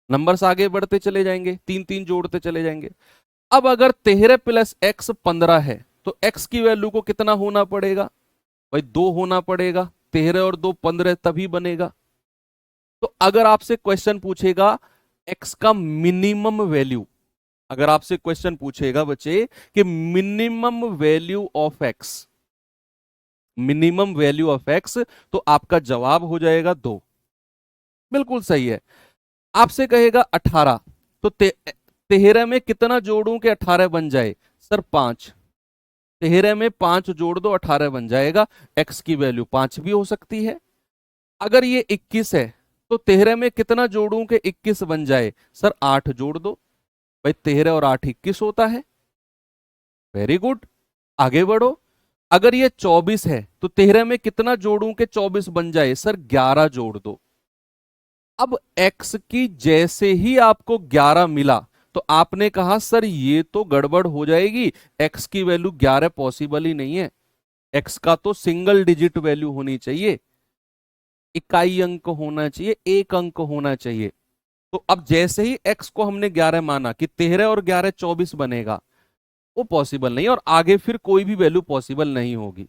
नंबर्स आगे बढ़ते चले जाएंगे, 3 3 जोड़ते चले जाएंगे। अब अगर 13 प्लस एक्स 15 है तो एक्स की वैल्यू को कितना होना पड़ेगा भाई? 2 होना पड़ेगा। 13 और 2 15 तभी बनेगा। तो अगर आपसे क्वेश्चन पूछेगा एक्स का मिनिमम वैल्यू, अगर आपसे क्वेश्चन पूछेगा बच्चे कि minimum value of x, minimum value of x, तो आपका जवाब हो जाएगा 2। बिल्कुल सही है। आपसे कहेगा 18, तो 13 में कितना जोड़ूं कि 18 बन जाए? सर 5। 13 में 5 जोड़ दो 18 बन जाएगा। एक्स की वैल्यू 5 भी हो सकती है। अगर ये 21 है तो 13 में कितना जोड़ूं कि 21 बन जाए? सर 8 जोड़ दो। भाई 13 और 8 21 होता है। वेरी गुड, आगे बढ़ो। अगर ये 24 है तो 13 में कितना जोड़ूं कि 24 बन जाए? सर 11 जोड़ दो। अब x की जैसे ही आपको 11 मिला तो आपने कहा सर ये तो गड़बड़ हो जाएगी, x की वैल्यू 11 पॉसिबल ही नहीं है, x का तो सिंगल डिजिट वैल्यू होनी चाहिए, इकाई अंक होना चाहिए, एक अंक होना चाहिए। तो अब जैसे ही x को हमने 11 माना कि 13 और 11 24 बनेगा, वो पॉसिबल नहीं, और आगे फिर कोई भी वैल्यू पॉसिबल नहीं होगी।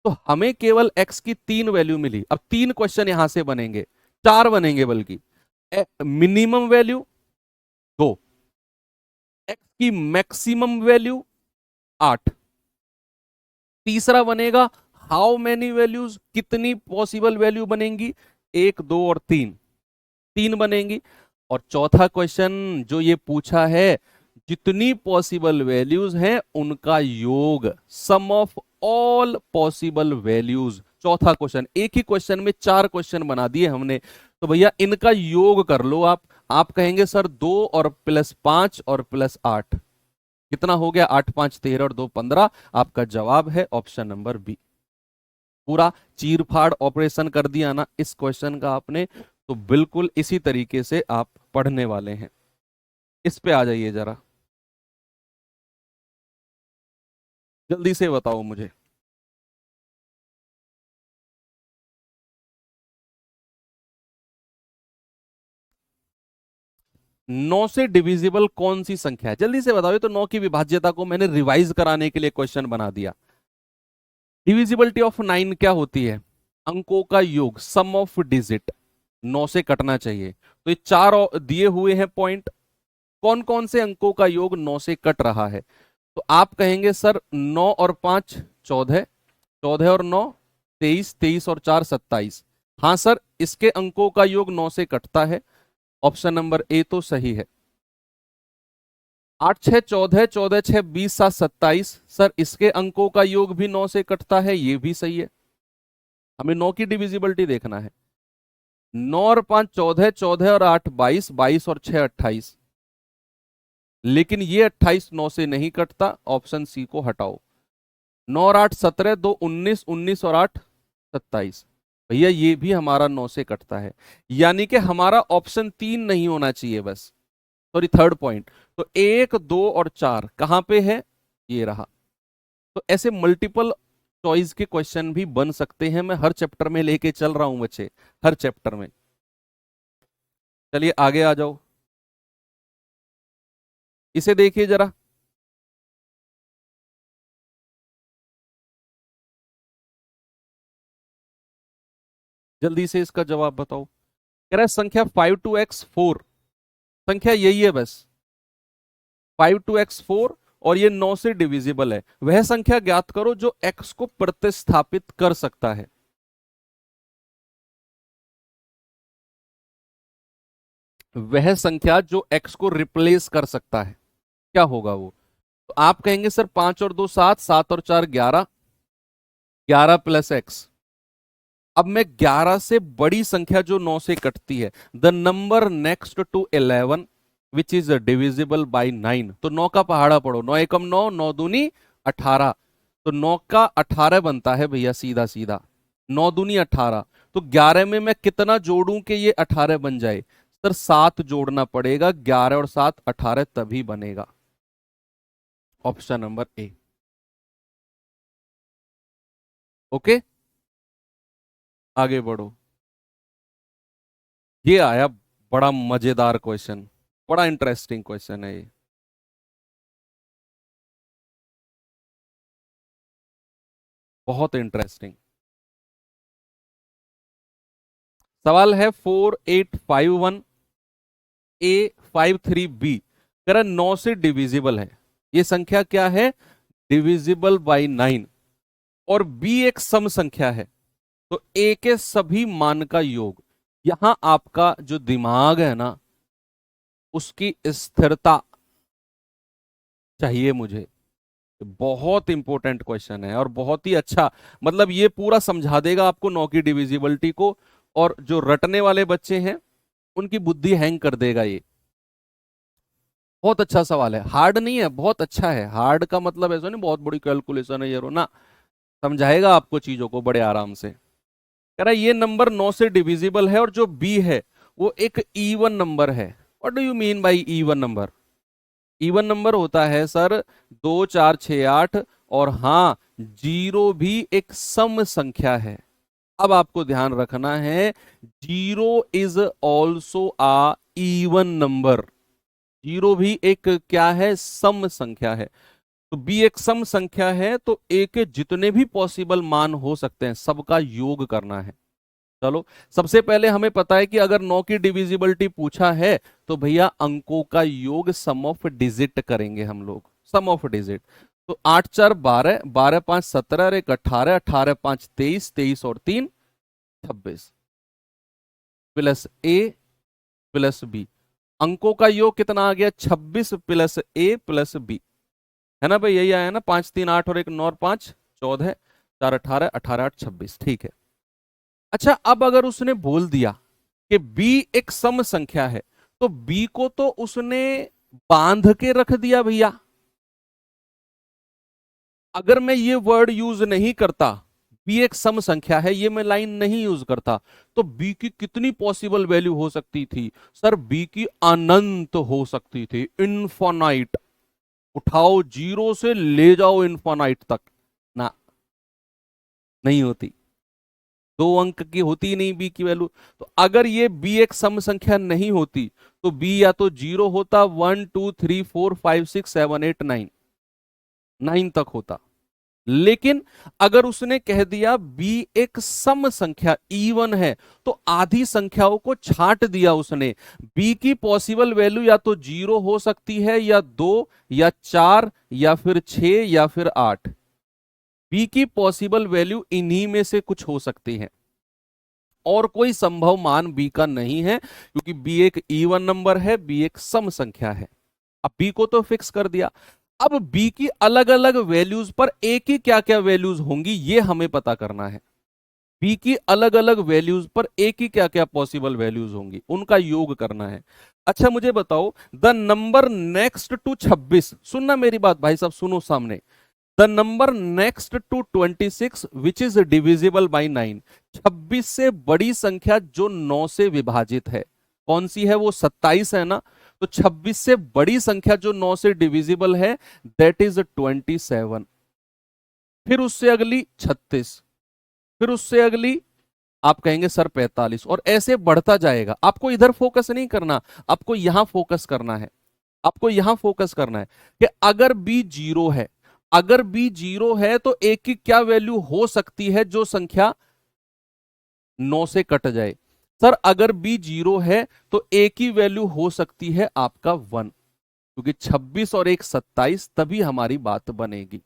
तो हमें केवल x की 3 वैल्यू मिली। अब 3 क्वेश्चन यहां से बनेंगे, 4 बनेंगे बल्कि। मिनिमम वैल्यू 2, एक्स की मैक्सिमम वैल्यू 8। तीसरा बनेगा हाउ मेनी वैल्यूज, कितनी पॉसिबल वैल्यू बनेंगी? 1 2 और 3, 3 बनेंगी। और चौथा क्वेश्चन जो ये पूछा है, जितनी पॉसिबल वैल्यूज हैं उनका योग, सम ऑफ ऑल पॉसिबल वैल्यूज। चौथा क्वेश्चन, एक ही क्वेश्चन में 4 क्वेश्चन बना दिए हमने। तो भैया इनका योग कर लो आप कहेंगे सर 2 और प्लस 5 और प्लस 8 कितना हो गया? 8 5 13 और 2 15। आपका जवाब है ऑप्शन नंबर बी। पूरा चीर फाड़ ऑपरेशन कर दिया ना इस क्वेश्चन का आपने। तो बिल्कुल इसी तरीके से आप पढ़ने वाले हैं। इस पे आ जाइए जरा, जल्दी से बताओ मुझे। 9 से डिविजिबल कौन सी संख्या है? जल्दी से बताओ। ये तो 9 की विभाज्यता को मैंने रिवाइज कराने के लिए क्वेश्चन बना दिया। डिविजिबिलिटी ऑफ 9 क्या होती है? अंकों का योग, सम ऑफ डिजिट। 9 से कटना चाहिए। तो ये 4 दिए हुए हैं पॉइंट, कौन कौन से अंकों का योग 9 से कट रहा है? तो आप कहेंगे सर 9 और 5 14, 14 और 9 23, 23 और 4 27। हाँ सर, इसके अंकों का योग 9 से कटता है। ऑप्शन नंबर ए तो सही है। 8 6 14, 14 6 20, 7 27। सर इसके अंकों का योग भी 9 से कटता है, ये भी सही है। हमें 9 की डिविजिबिलिटी देखना है। 9 और 5 14, 14 और 8 22, 22 और 6 28। लेकिन ये 28 9 से नहीं कटता, ऑप्शन सी को हटाओ। 9 और 8 17, 2 19, 19 और 8 27। भैया ये भी हमारा 9 से कटता है। यानी कि हमारा ऑप्शन 3 नहीं होना चाहिए बस। Sorry, third point. तो 1 2 और 4 कहां पे है? ये रहा। तो ऐसे मल्टीपल चॉइस के क्वेश्चन भी बन सकते हैं। मैं हर चैप्टर में लेके चल रहा हूं बच्चे, हर चैप्टर में। चलिए आगे आ जाओ, इसे देखिए जरा। जल्दी से इसका जवाब बताओ। कह रहा है संख्या 5 2x4, संख्या यही है बस, 5 2x4, और ये 9 से डिविजिबल है। वह संख्या ज्ञात करो जो x को प्रतिस्थापित कर सकता है। वह संख्या जो x को रिप्लेस कर सकता है, क्या होगा वो? तो आप कहेंगे सर 5 और 2 7, 7 और 4 11, 11 प्लस x। अब मैं 11 से बड़ी संख्या जो 9 से कटती है, the number next to 11 which is divisible by 9। तो 9 का पहाड़ा पढ़ो, 9 एकम 9, 9 दूनी 18, तो 9 का 18 बनता है भैया, सीधा सीधा 9 दूनी 18। तो 11 में मैं कितना जोड़ूं कि ये 18 बन जाए? सर 7 जोड़ना पड़ेगा, 11 और 7 18 तभी बनेगा। Option number A. ओके, आगे बढ़ो। ये आया बड़ा मजेदार क्वेश्चन, बड़ा इंटरेस्टिंग क्वेश्चन है ये। बहुत इंटरेस्टिंग सवाल है। 4851A53B कह रहा 9 से डिविजिबल है, ये संख्या क्या है? डिविजिबल बाई 9, और B एक सम संख्या है, तो A के सभी मान का योग। यहां आपका जो दिमाग है ना, उसकी स्थिरता चाहिए मुझे। बहुत इंपॉर्टेंट क्वेश्चन है और बहुत ही अच्छा, मतलब ये पूरा समझा देगा आपको 9 की डिविजिबिलिटी को, और जो रटने वाले बच्चे हैं उनकी बुद्धि हैंग कर देगा ये। बहुत अच्छा सवाल है, हार्ड नहीं है, बहुत अच्छा है। हार्ड का मतलब ऐसा नहीं बहुत बड़ी कैलकुलेशन है ये ना, समझाएगा आपको चीजों को बड़े आराम से। कह रहा है ये नंबर 9 से डिविजिबल है और जो बी है वो एक इवन नंबर है। What do you mean by E one number? Even number होता है सर 2 4 6 8, और हाँ, जीरो भी एक सम संख्या है। अब आपको ध्यान रखना है, zero is also a even number. Zero भी एक क्या है? सम संख्या है। तो बी एक सम संख्या है, तो ए के जितने भी पॉसिबल मान हो सकते हैं सबका योग करना है। चलो, सबसे पहले हमें पता है कि अगर 9 की डिविजिबिलिटी पूछा है तो भैया अंकों का योग, सम ऑफ डिजिट करेंगे हम लोग, सम ऑफ डिजिट। तो 8 4 12, 12 5 17 और 1 18, 18 5 23, 23 और 3 26, प्लस ए प्लस बी। अंकों का योग कितना आ गया? 26 प्लस ए प्लस बी, है ना भाई? यही आया ना, 5 3 8 और 1 9 और 5 14, 4 18, 18 8 26, ठीक है। अच्छा, अब अगर उसने बोल दिया कि b एक सम संख्या है, तो b को तो उसने बांध के रख दिया भैया। अगर मैं ये वर्ड यूज नहीं करता, b एक सम संख्या है, ये मैं लाइन नहीं यूज करता, तो b की कितनी पॉसिबल वैल्यू हो सकती थी? सर b की अनंत हो सकती थी, इनफाइनाइट। उठाओ जीरो से ले जाओ इनफाइनाइट तक, ना, नहीं होती। 2 अंक की होती ही नहीं बी की वैल्यू। तो अगर ये बी एक सम संख्या नहीं होती तो बी या तो 0 होता, 1 2 3 4 5 6 7 8 9, 9 तक होता। लेकिन अगर उसने कह दिया बी एक सम संख्या इवन है, तो आधी संख्याओं को छांट दिया उसने। बी की पॉसिबल वैल्यू या तो 0 हो सकती है, या 2 या 4 या फिर 6 या फिर 8। बी की पॉसिबल वैल्यू इन्हीं में से कुछ हो सकती है, और कोई संभव मान बी का नहीं है, क्योंकि बी एक इवन नंबर है, बी एक सम संख्या है। अब बी को तो फिक्स कर दिया, अब बी की अलग अलग वैल्यूज पर ए की क्या क्या वैल्यूज होंगी ये हमें पता करना है। बी की अलग अलग वैल्यूज पर ए की क्या क्या पॉसिबल वैल्यूज होंगी, उनका योग करना है। अच्छा मुझे बताओ, द नंबर नेक्स्ट टू 26, सुनना मेरी बात भाई साहब, सुनो सामने। The number next to 26 which is divisible by 9, 26 से बड़ी संख्या जो 9 से विभाजित है, कौन सी है? वो 27 है ना। तो 26 से बड़ी संख्या जो 9 से डिविजिबल है, दैट इज 27। फिर उससे अगली 36, फिर उससे अगली आप कहेंगे सर 45, और ऐसे बढ़ता जाएगा। आपको इधर फोकस नहीं करना, आपको यहां फोकस करना है। आपको यहां फोकस करना है कि अगर बी 0 है, अगर बी 0 है तो ए की क्या वैल्यू हो सकती है जो संख्या 9 से कट जाए। सर अगर b 0 है तो a की वैल्यू हो सकती है आपका 1, क्योंकि 26 और 1 27, तभी हमारी बात बनेगी।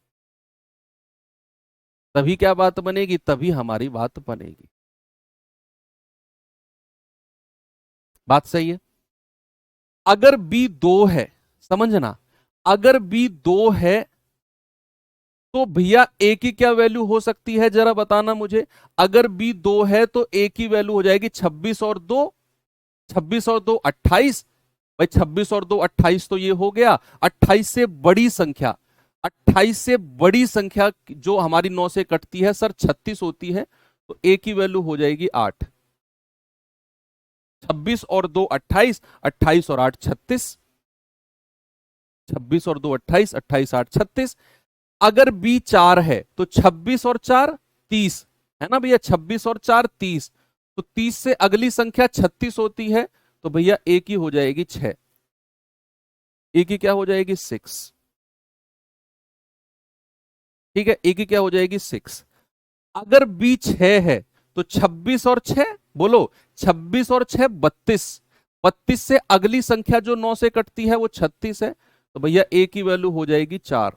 तभी क्या बात बनेगी? तभी हमारी बात बनेगी। बात सही है। अगर b 2 है, समझना, अगर b 2 है तो भैया a की क्या वैल्यू हो सकती है, जरा बताना मुझे। अगर b 2 है तो a की वैल्यू हो जाएगी 26 और 2, 26 और 2 28। भाई 26 और 2 28, तो ये हो गया 28 से बड़ी संख्या। 28 से बड़ी संख्या जो हमारी 9 से कटती है सर 36 होती है, तो a की वैल्यू हो जाएगी 8। 26 और 2 28, 28 और 8 36, 26 और 2 28, 28 8 36। अगर b 4 है तो 26 और 4 30, है ना भैया, 26 और 4 30, तो 30 से अगली संख्या 36 होती है, तो भैया a की हो जाएगी 6। a की क्या हो जाएगी 6। ठीक है, a की क्या हो जाएगी 6। अगर b 6 है तो 26 और 6, बोलो, 26 और 6 32, 32 से अगली संख्या जो 9 से कटती है वो 36 है, तो भैया a की वैल्यू हो जाएगी 4।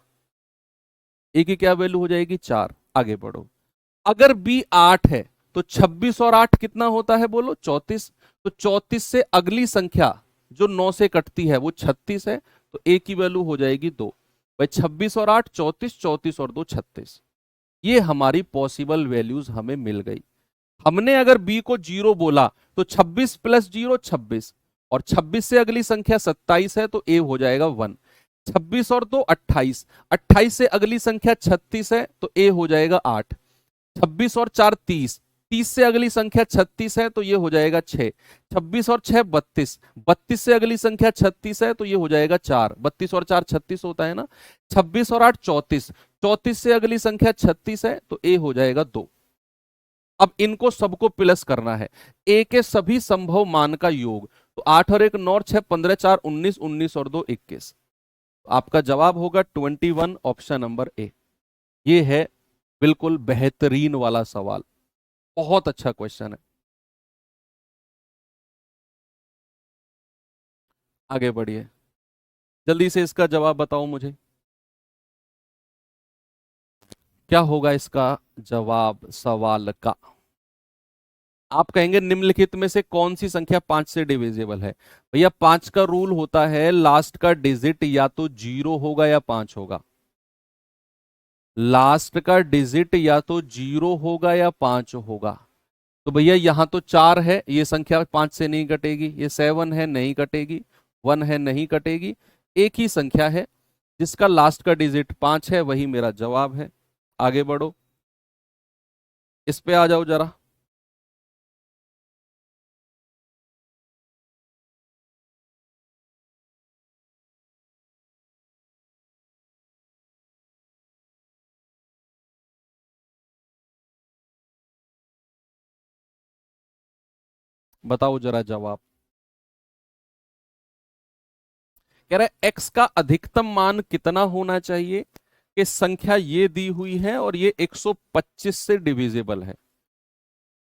a की क्या वैल्यू हो जाएगी 4। आगे बढ़ो। अगर b 8 है तो 26 और 8 कितना होता है, बोलो, 34, तो 34 से अगली संख्या जो 9 से कटती है वो 36 है, तो a की वैल्यू हो जाएगी 2। भाई 26 और 8 34, 34 और 2 36। ये हमारी पॉसिबल वैल्यूज हमें मिल गई। हमने अगर b को 0 बोला तो 26 प्लस 0 26, और 26 से अगली संख्या 27 है, तो a हो जाएगा 1। 26 और 2 28, 28 से अगली संख्या 36 है, तो a हो जाएगा 8। 26 और 4 30, 30 से अगली संख्या 36 है, तो ये हो जाएगा 6। 26 और 6 32, 32 से अगली संख्या 36 है, तो ये हो जाएगा 4। 32 और 4 36 होता है ना। 26 और 8 34, 34 से अगली संख्या 36 है, तो a हो जाएगा 2। अब इनको सबको प्लस करना है, a के सभी संभव मान का योग। तो 8 और 1 9 और 6 15 4 19, 19 और 2 21। आपका जवाब होगा 21, ऑप्शन नंबर ए। ये है बिल्कुल बेहतरीन वाला सवाल, बहुत अच्छा क्वेश्चन है। आगे बढ़िए, जल्दी से इसका जवाब बताओ मुझे, क्या होगा इसका जवाब सवाल का। आप कहेंगे निम्नलिखित में से कौन सी संख्या 5 से डिविजिबल है। भैया 5 का रूल होता है लास्ट का डिजिट या तो 0 होगा या 5 होगा। लास्ट का डिजिट या तो 0 होगा या 5 होगा। तो भैया यहां तो 4 है, ये संख्या 5 से नहीं कटेगी। ये 7 है, नहीं कटेगी। 1 है, नहीं कटेगी। एक ही संख्या है जिसका लास्ट का डिजिट 5 है, वही मेरा जवाब है। आगे बढ़ो, इस पे आ जाओ जरा। बताओ जरा जवाब। कह रहा है x का अधिकतम मान कितना होना चाहिए कि संख्या ये दी हुई है और ये 125 से डिविजिबल है।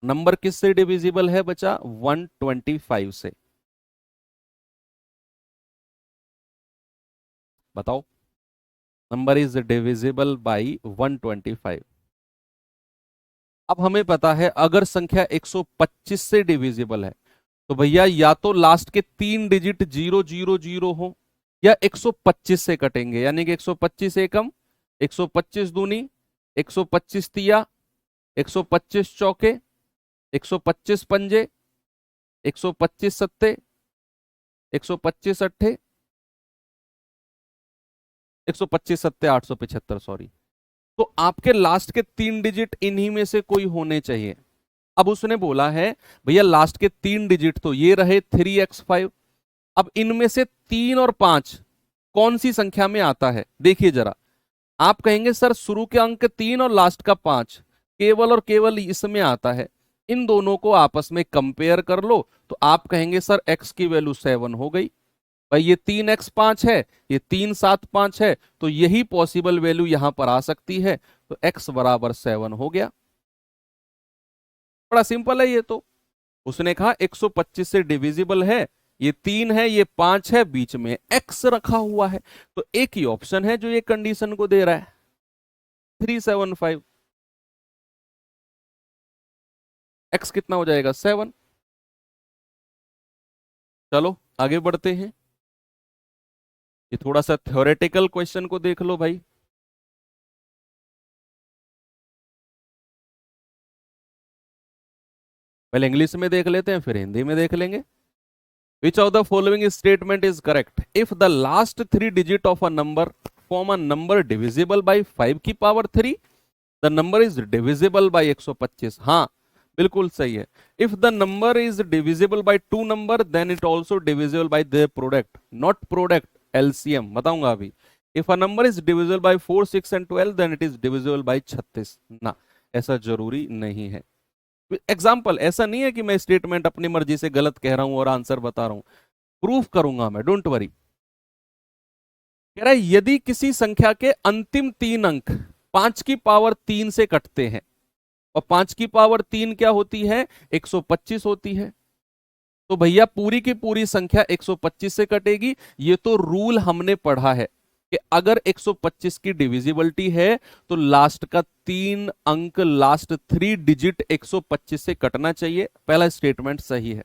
नंबर किस से डिविजिबल है बचा? 125 से। बताओ। Number is divisible by 125। अब हमें पता है अगर संख्या 125 से डिविजिबल है तो भैया या तो लास्ट के 3 डिजिट 000 हो या 125 से कटेंगे, यानी कि 125 एकम, 125 दूनी, 125 तिया, 125 चौके, 125 पंजे, 125 सत्ते, 125 अट्ठे, 125 सत्ते 875, सॉरी। तो आपके लास्ट के 3 डिजिट इन्हीं में से कोई होने चाहिए। अब उसने बोला है भैया लास्ट के 3 डिजिट तो ये रहे 3x5। अब इनमें से 3 और 5 कौन सी संख्या में आता है, देखिए जरा। आप कहेंगे सर शुरू के अंक 3 और लास्ट का 5 केवल और केवल इसमें आता है। इन दोनों को आपस में कंपेयर कर लो तो आप कहेंगे सर x की वैल्यू 7 हो गई। भाई ये 3x5 है, ये 3 7 5 है, तो यही पॉसिबल वैल्यू यहां पर आ सकती है। तो x बराबर 7 हो गया। बड़ा सिंपल है ये तो। उसने कहा 125 से डिविजिबल है, ये 3 है, ये 5 है, बीच में x रखा हुआ है, तो एक ही ऑप्शन है जो ये कंडीशन को दे रहा है, 375। x कितना हो जाएगा, 7। चलो आगे बढ़ते हैं। ये थोड़ा सा थ्योरेटिकल क्वेश्चन को देख लो भाई। पहले इंग्लिश में देख लेते हैं, फिर हिंदी में देख लेंगे। Which of the following statement is correct if the last 3 digit of a number form a number divisible by 5 की power 3, the number is divisible by 125। हाँ बिल्कुल सही है। If the number is divisible by 2 number then it also divisible by the product, not product, LCM बताऊंगा अभी। If a number is divisible by 4, 6 and 12 then it is divisible by 36 ना, ऐसा जरूरी नहीं है। एग्जाम्पल, ऐसा नहीं है कि मैं स्टेटमेंट अपनी मर्जी से गलत कह रहा हूं और आंसर बता रहा हूं, प्रूफ करूंगा मैं, डोंट वरी। कह रहा है यदि किसी संख्या के अंतिम 3 अंक 5 की पावर 3 से कटते हैं, और 5 की पावर 3 क्या होती है, 125 होती है, तो भैया पूरी की पूरी संख्या 125 से कटेगी। ये तो रूल हमने पढ़ा है कि अगर 125 की डिविजिबिलिटी है तो लास्ट का 3 अंक, लास्ट 3 डिजिट 125 से कटना चाहिए। पहला स्टेटमेंट सही है।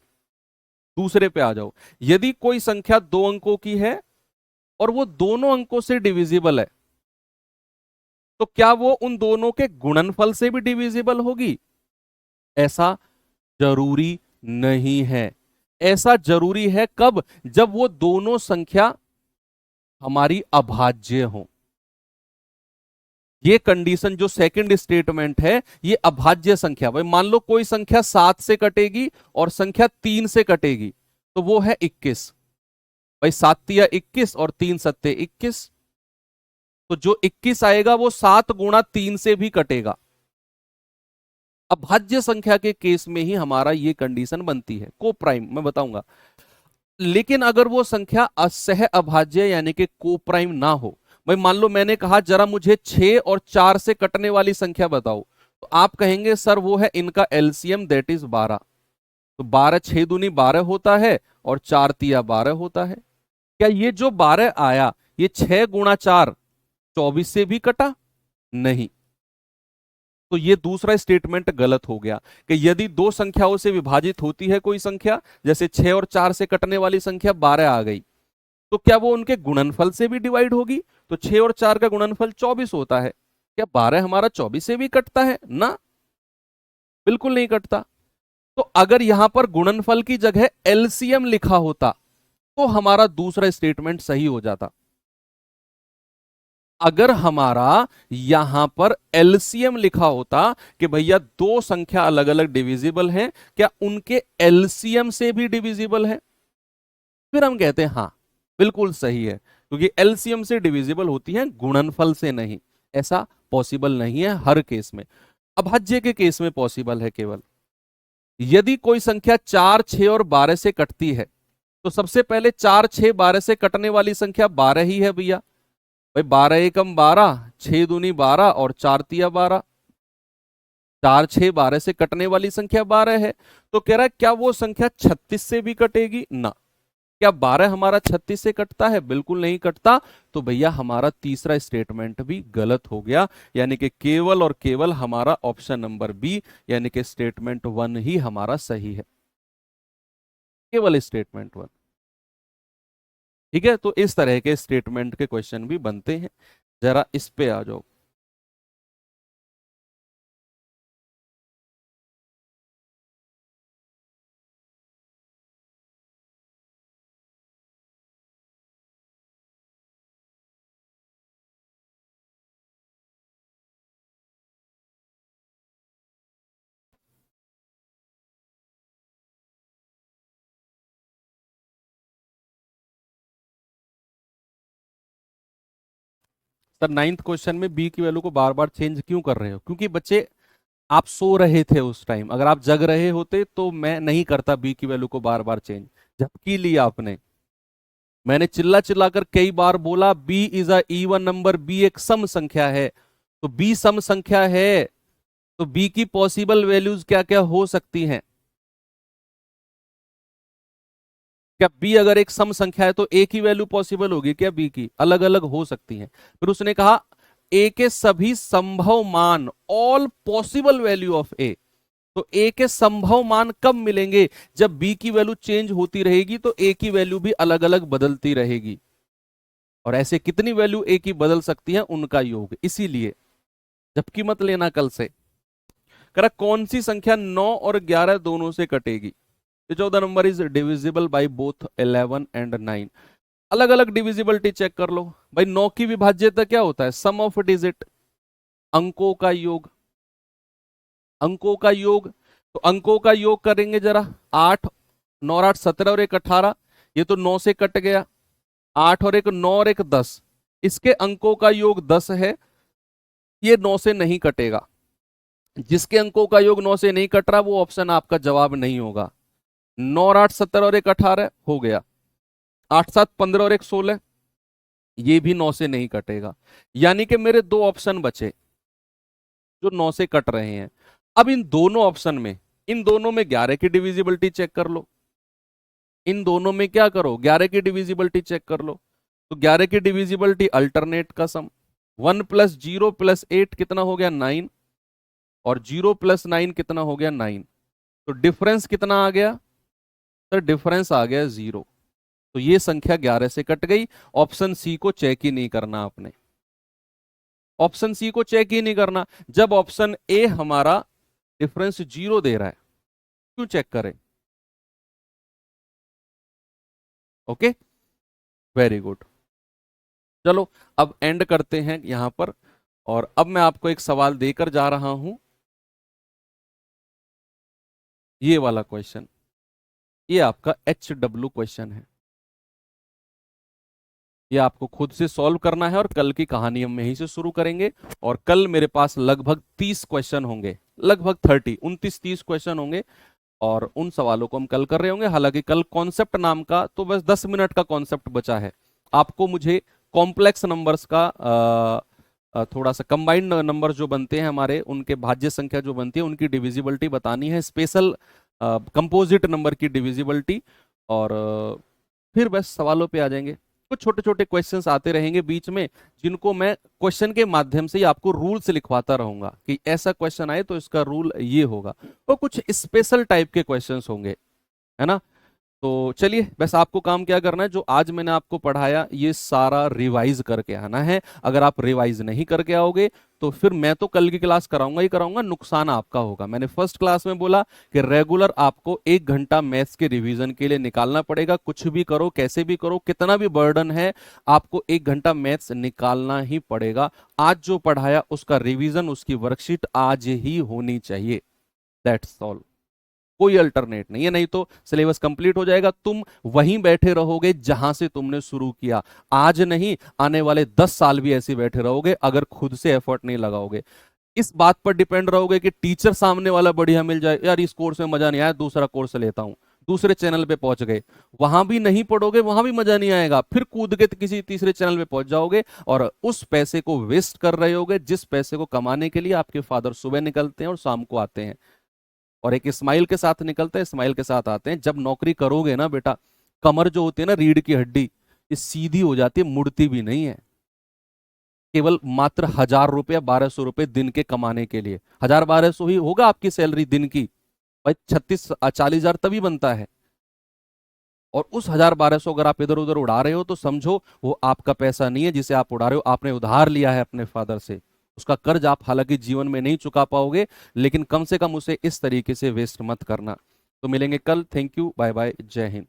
दूसरे पे आ जाओ, यदि कोई संख्या 2 अंकों की है और वो दोनों अंकों से डिविजिबल है, तो क्या वो उन दोनों के गुणनफल से भी डिविजिबल होगी? ऐसा जरूरी नहीं है। ऐसा जरूरी है कब? जब वो दोनों संख्या हमारी अभाज्य हो। ये कंडीशन जो सेकंड स्टेटमेंट है, ये अभाज्य संख्या, भाई मान लो कोई संख्या 7 से कटेगी और संख्या 3 से कटेगी, तो वो है 21। भाई 7 तिया 21 और 3 सत्ते 21, तो जो 21 आएगा वो 7 गुणा 3 से भी कटेगा। अभाज्य संख्या के केस में ही हमारा ये कंडीशन बनती है, को प्राइम मैं बताऊंगा। लेकिन अगर वो संख्या असह अभाज्य यानी कि को प्राइम ना हो, भाई मान लो मैंने कहा जरा मुझे 6 और 4 से कटने वाली संख्या बताओ, तो आप कहेंगे सर वो है इनका एलसीएम दैट इज 12। तो 12 6 दूनी 12 होता है और 4 तिया 12 होता है। क्या ये जो 12 आया ये 6 गुणा 4 24 से भी कटा? नहीं। तो ये दूसरा स्टेटमेंट गलत हो गया कि यदि दो संख्याओं से विभाजित होती है कोई संख्या, जैसे 6 और 4 से कटने वाली संख्या 12 आ गई, तो क्या वो उनके गुणनफल से भी डिवाइड होगी? तो 6 और 4 का गुणनफल 24 होता है, क्या 12 हमारा 24 से भी कटता है ना? बिल्कुल नहीं कटता। तो अगर यहां पर गुणनफल की जगह एलसीएम लिखा होता तो हमारा दूसरा स्टेटमेंट सही हो जाता। अगर हमारा यहां पर एलसीएम लिखा होता कि भैया दो संख्या अलग अलग डिविजिबल हैं, क्या उनके एलसीएम से भी डिविजिबल है, फिर हम कहते हैं हां बिल्कुल सही है, क्योंकि एलसीएम से डिविजिबल होती है, गुणनफल से नहीं। ऐसा पॉसिबल नहीं है हर केस में, अभाज्य के केस में पॉसिबल है केवल। यदि कोई संख्या 4, 6 और 12 से कटती है, तो सबसे पहले 4, 6, 12 से कटने वाली संख्या 12 ही है भैया। भाई 12 एकम 12, 6 दूनी 12 और 4 तिया 12, 4, 6, 12 से कटने वाली संख्या 12 है। तो कह रहा है क्या वो संख्या 36 से भी कटेगी ना? क्या 12 हमारा 36 से कटता है? बिल्कुल नहीं कटता। तो भैया हमारा तीसरा स्टेटमेंट भी गलत हो गया, यानी कि केवल और केवल हमारा ऑप्शन नंबर बी यानी कि स्टेटमेंट 1 ही हमारा सही है, केवल स्टेटमेंट 1। ठीक है, तो इस तरह के स्टेटमेंट के क्वेश्चन भी बनते हैं। जरा इस पे आ जाओ। सर 9th क्वेश्चन में बी की वैल्यू को बार बार चेंज क्यों कर रहे हो? क्योंकि बच्चे आप सो रहे थे उस टाइम, अगर आप जग रहे होते तो मैं नहीं करता बी की वैल्यू को बार बार चेंज। झपकी लिया आपने, मैंने चिल्ला चिल्लाकर कई बार बोला B is a even number, B एक सम संख्या है, तो बी सम संख्या है। तो बी की पॉसिबल वैल्यूज क्या क्या हो सकती हैं? क्या बी अगर एक सम संख्या है तो ए की वैल्यू पॉसिबल होगी क्या? बी की अलग अलग हो सकती हैं। फिर उसने कहा ए के सभी संभव मान, ऑल पॉसिबल वैल्यू ऑफ ए। तो ए के संभव मान कब मिलेंगे? जब बी की वैल्यू चेंज होती रहेगी तो ए की वैल्यू भी अलग अलग बदलती रहेगी। और ऐसे कितनी वैल्यू ए की बदल सकती है, उनका योग। इसीलिए जबकि मत लेना कल से। करा कौन सी संख्या 9 और 11 दोनों से कटेगी? तो 14 number is divisible by both 11 and 9। अलग अलग डिविजिबिलिटी चेक कर लो भाई। 9 की विभाज्यता क्या होता है? सम ऑफ डिजिट, अंकों का योग। अंकों का योग, तो अंकों का योग करेंगे जरा। 8 9 और 8 17 और 1 18। ये तो 9 से कट गया। 8 और 1 9 और 1 10। इसके अंकों का योग 10 है, ये 9 से नहीं कटेगा। जिसके अंकों का योग 9 से नहीं कट रहा वो ऑप्शन आपका जवाब नहीं होगा। 9 और 8 17 और 1 18 हो गया। 8 7 15 और 1 16, ये भी 9 से नहीं कटेगा। यानी कि मेरे दो ऑप्शन बचे जो 9 से कट रहे हैं। अब इन दोनों ऑप्शन में, इन दोनों में 11 की डिविजिबिलिटी चेक कर लो। इन दोनों में क्या करो? 11 की डिविजिबिलिटी चेक कर लो। तो 11 की डिविजिबिलिटी अल्टरनेट का सम। 1 + 0 + 8 कितना हो गया? 9। और 0 + 9 कितना हो गया? 9। तो डिफरेंस कितना आ गया सर? डिफरेंस आ गया 0। तो ये संख्या 11 से कट गई। ऑप्शन सी को चेक ही नहीं करना आपने। ऑप्शन सी को चेक ही नहीं करना। जब ऑप्शन ए हमारा डिफरेंस 0 दे रहा है, क्यों चेक करें? Okay, very good. चलो अब एंड करते हैं यहां पर। और अब मैं आपको एक सवाल देकर जा रहा हूं, ये वाला क्वेश्चन। ये आपका HW क्वेश्चन है। ये आपको खुद से सॉल्व करना है और कल की कहानी हम यहीं से शुरू करेंगे। और कल मेरे पास लगभग 30 क्वेश्चन होंगे, लगभग 29 30 क्वेश्चन होंगे। और उन सवालों को हम कल कर रहे होंगे। हालांकि कल कॉन्सेप्ट नाम का तो बस 10 मिनट का कॉन्सेप्ट बचा है। आपको मुझे कॉम्प्लेक्स नंबर्स का थोड़ा सा कंबाइंड नंबर जो बनते हैं हमारे, उनके भाज्य संख्या जो बनती है उनकी डिविजिबिलिटी बतानी है, स्पेशल कंपोजिट नंबर की डिविजिबिलिटी। और फिर बस सवालों पे आ जाएंगे। कुछ छोटे छोटे क्वेश्चंस आते रहेंगे बीच में, जिनको मैं क्वेश्चन के माध्यम से ही आपको रूल्स लिखवाता रहूंगा कि ऐसा क्वेश्चन आए तो इसका रूल ये होगा। तो कुछ स्पेशल टाइप के क्वेश्चंस होंगे, है ना। तो चलिए, बस आपको काम क्या करना है, जो आज मैंने आपको पढ़ाया ये सारा रिवाइज करके आना है। अगर आप रिवाइज नहीं करके आओगे तो फिर मैं तो कल की क्लास कराऊंगा ही कराऊंगा, नुकसान आपका होगा। मैंने फर्स्ट क्लास में बोला कि रेगुलर आपको 1 घंटा मैथ्स के रिवीजन के लिए निकालना पड़ेगा। कुछ भी करो, कैसे भी करो, कितना भी बर्डन है, आपको 1 घंटा मैथ्स निकालना ही पड़ेगा। आज जो पढ़ाया उसका रिवीजन, उसकी वर्कशीट आज ही होनी चाहिए। दैट्स ऑल, कोई अल्टरनेट नहीं है। नहीं तो सिलेबस कंप्लीट हो जाएगा, तुम वहीं बैठे रहोगे जहां से तुमने शुरू किया। आज नहीं, आने वाले 10 साल भी ऐसे बैठे रहोगे अगर खुद से एफर्ट नहीं लगाओगे। इस बात पर डिपेंड रहोगे कि टीचर सामने वाला बढ़िया मिल जाए, यार इस कोर्स में मजा नहीं आया, दूसरा कोर्स लेता हूं। दूसरे चैनल पे पहुंच गए, वहां भी नहीं पढ़ोगे, वहां भी मजा नहीं आएगा, फिर कूद के किसी तीसरे चैनल पे पहुंच जाओगे और उस पैसे को वेस्ट कर रहे होगे, जिस पैसे को कमाने के लिए आपके फादर सुबह निकलते हैं और शाम को आते हैं। और एक स्माइल के साथ निकलते हैं, स्माइल के साथ आते हैं। जब नौकरी करोगे ना बेटा, कमर जो होती है ना, रीढ़ की हड्डी, ये सीधी हो जाती है, मुड़ती भी नहीं है। केवल मात्र 1000 रुपया 1200 रुपये दिन के कमाने के लिए, 1000 1200 ही होगा आपकी सैलरी दिन की। भाई 36 40 हजार तभी बनता है। और उस 1000 1200 अगर आप इधर उधर उड़ा रहे हो तो समझो वो आपका पैसा नहीं है जिसे आप उड़ा रहे हो, आपने उधार लिया है अपने फादर से। उसका कर्ज आप हालांकि जीवन में नहीं चुका पाओगे, लेकिन कम से कम उसे इस तरीके से वेस्ट मत करना। तो मिलेंगे कल। थैंक यू, बाय बाय, जय हिंद।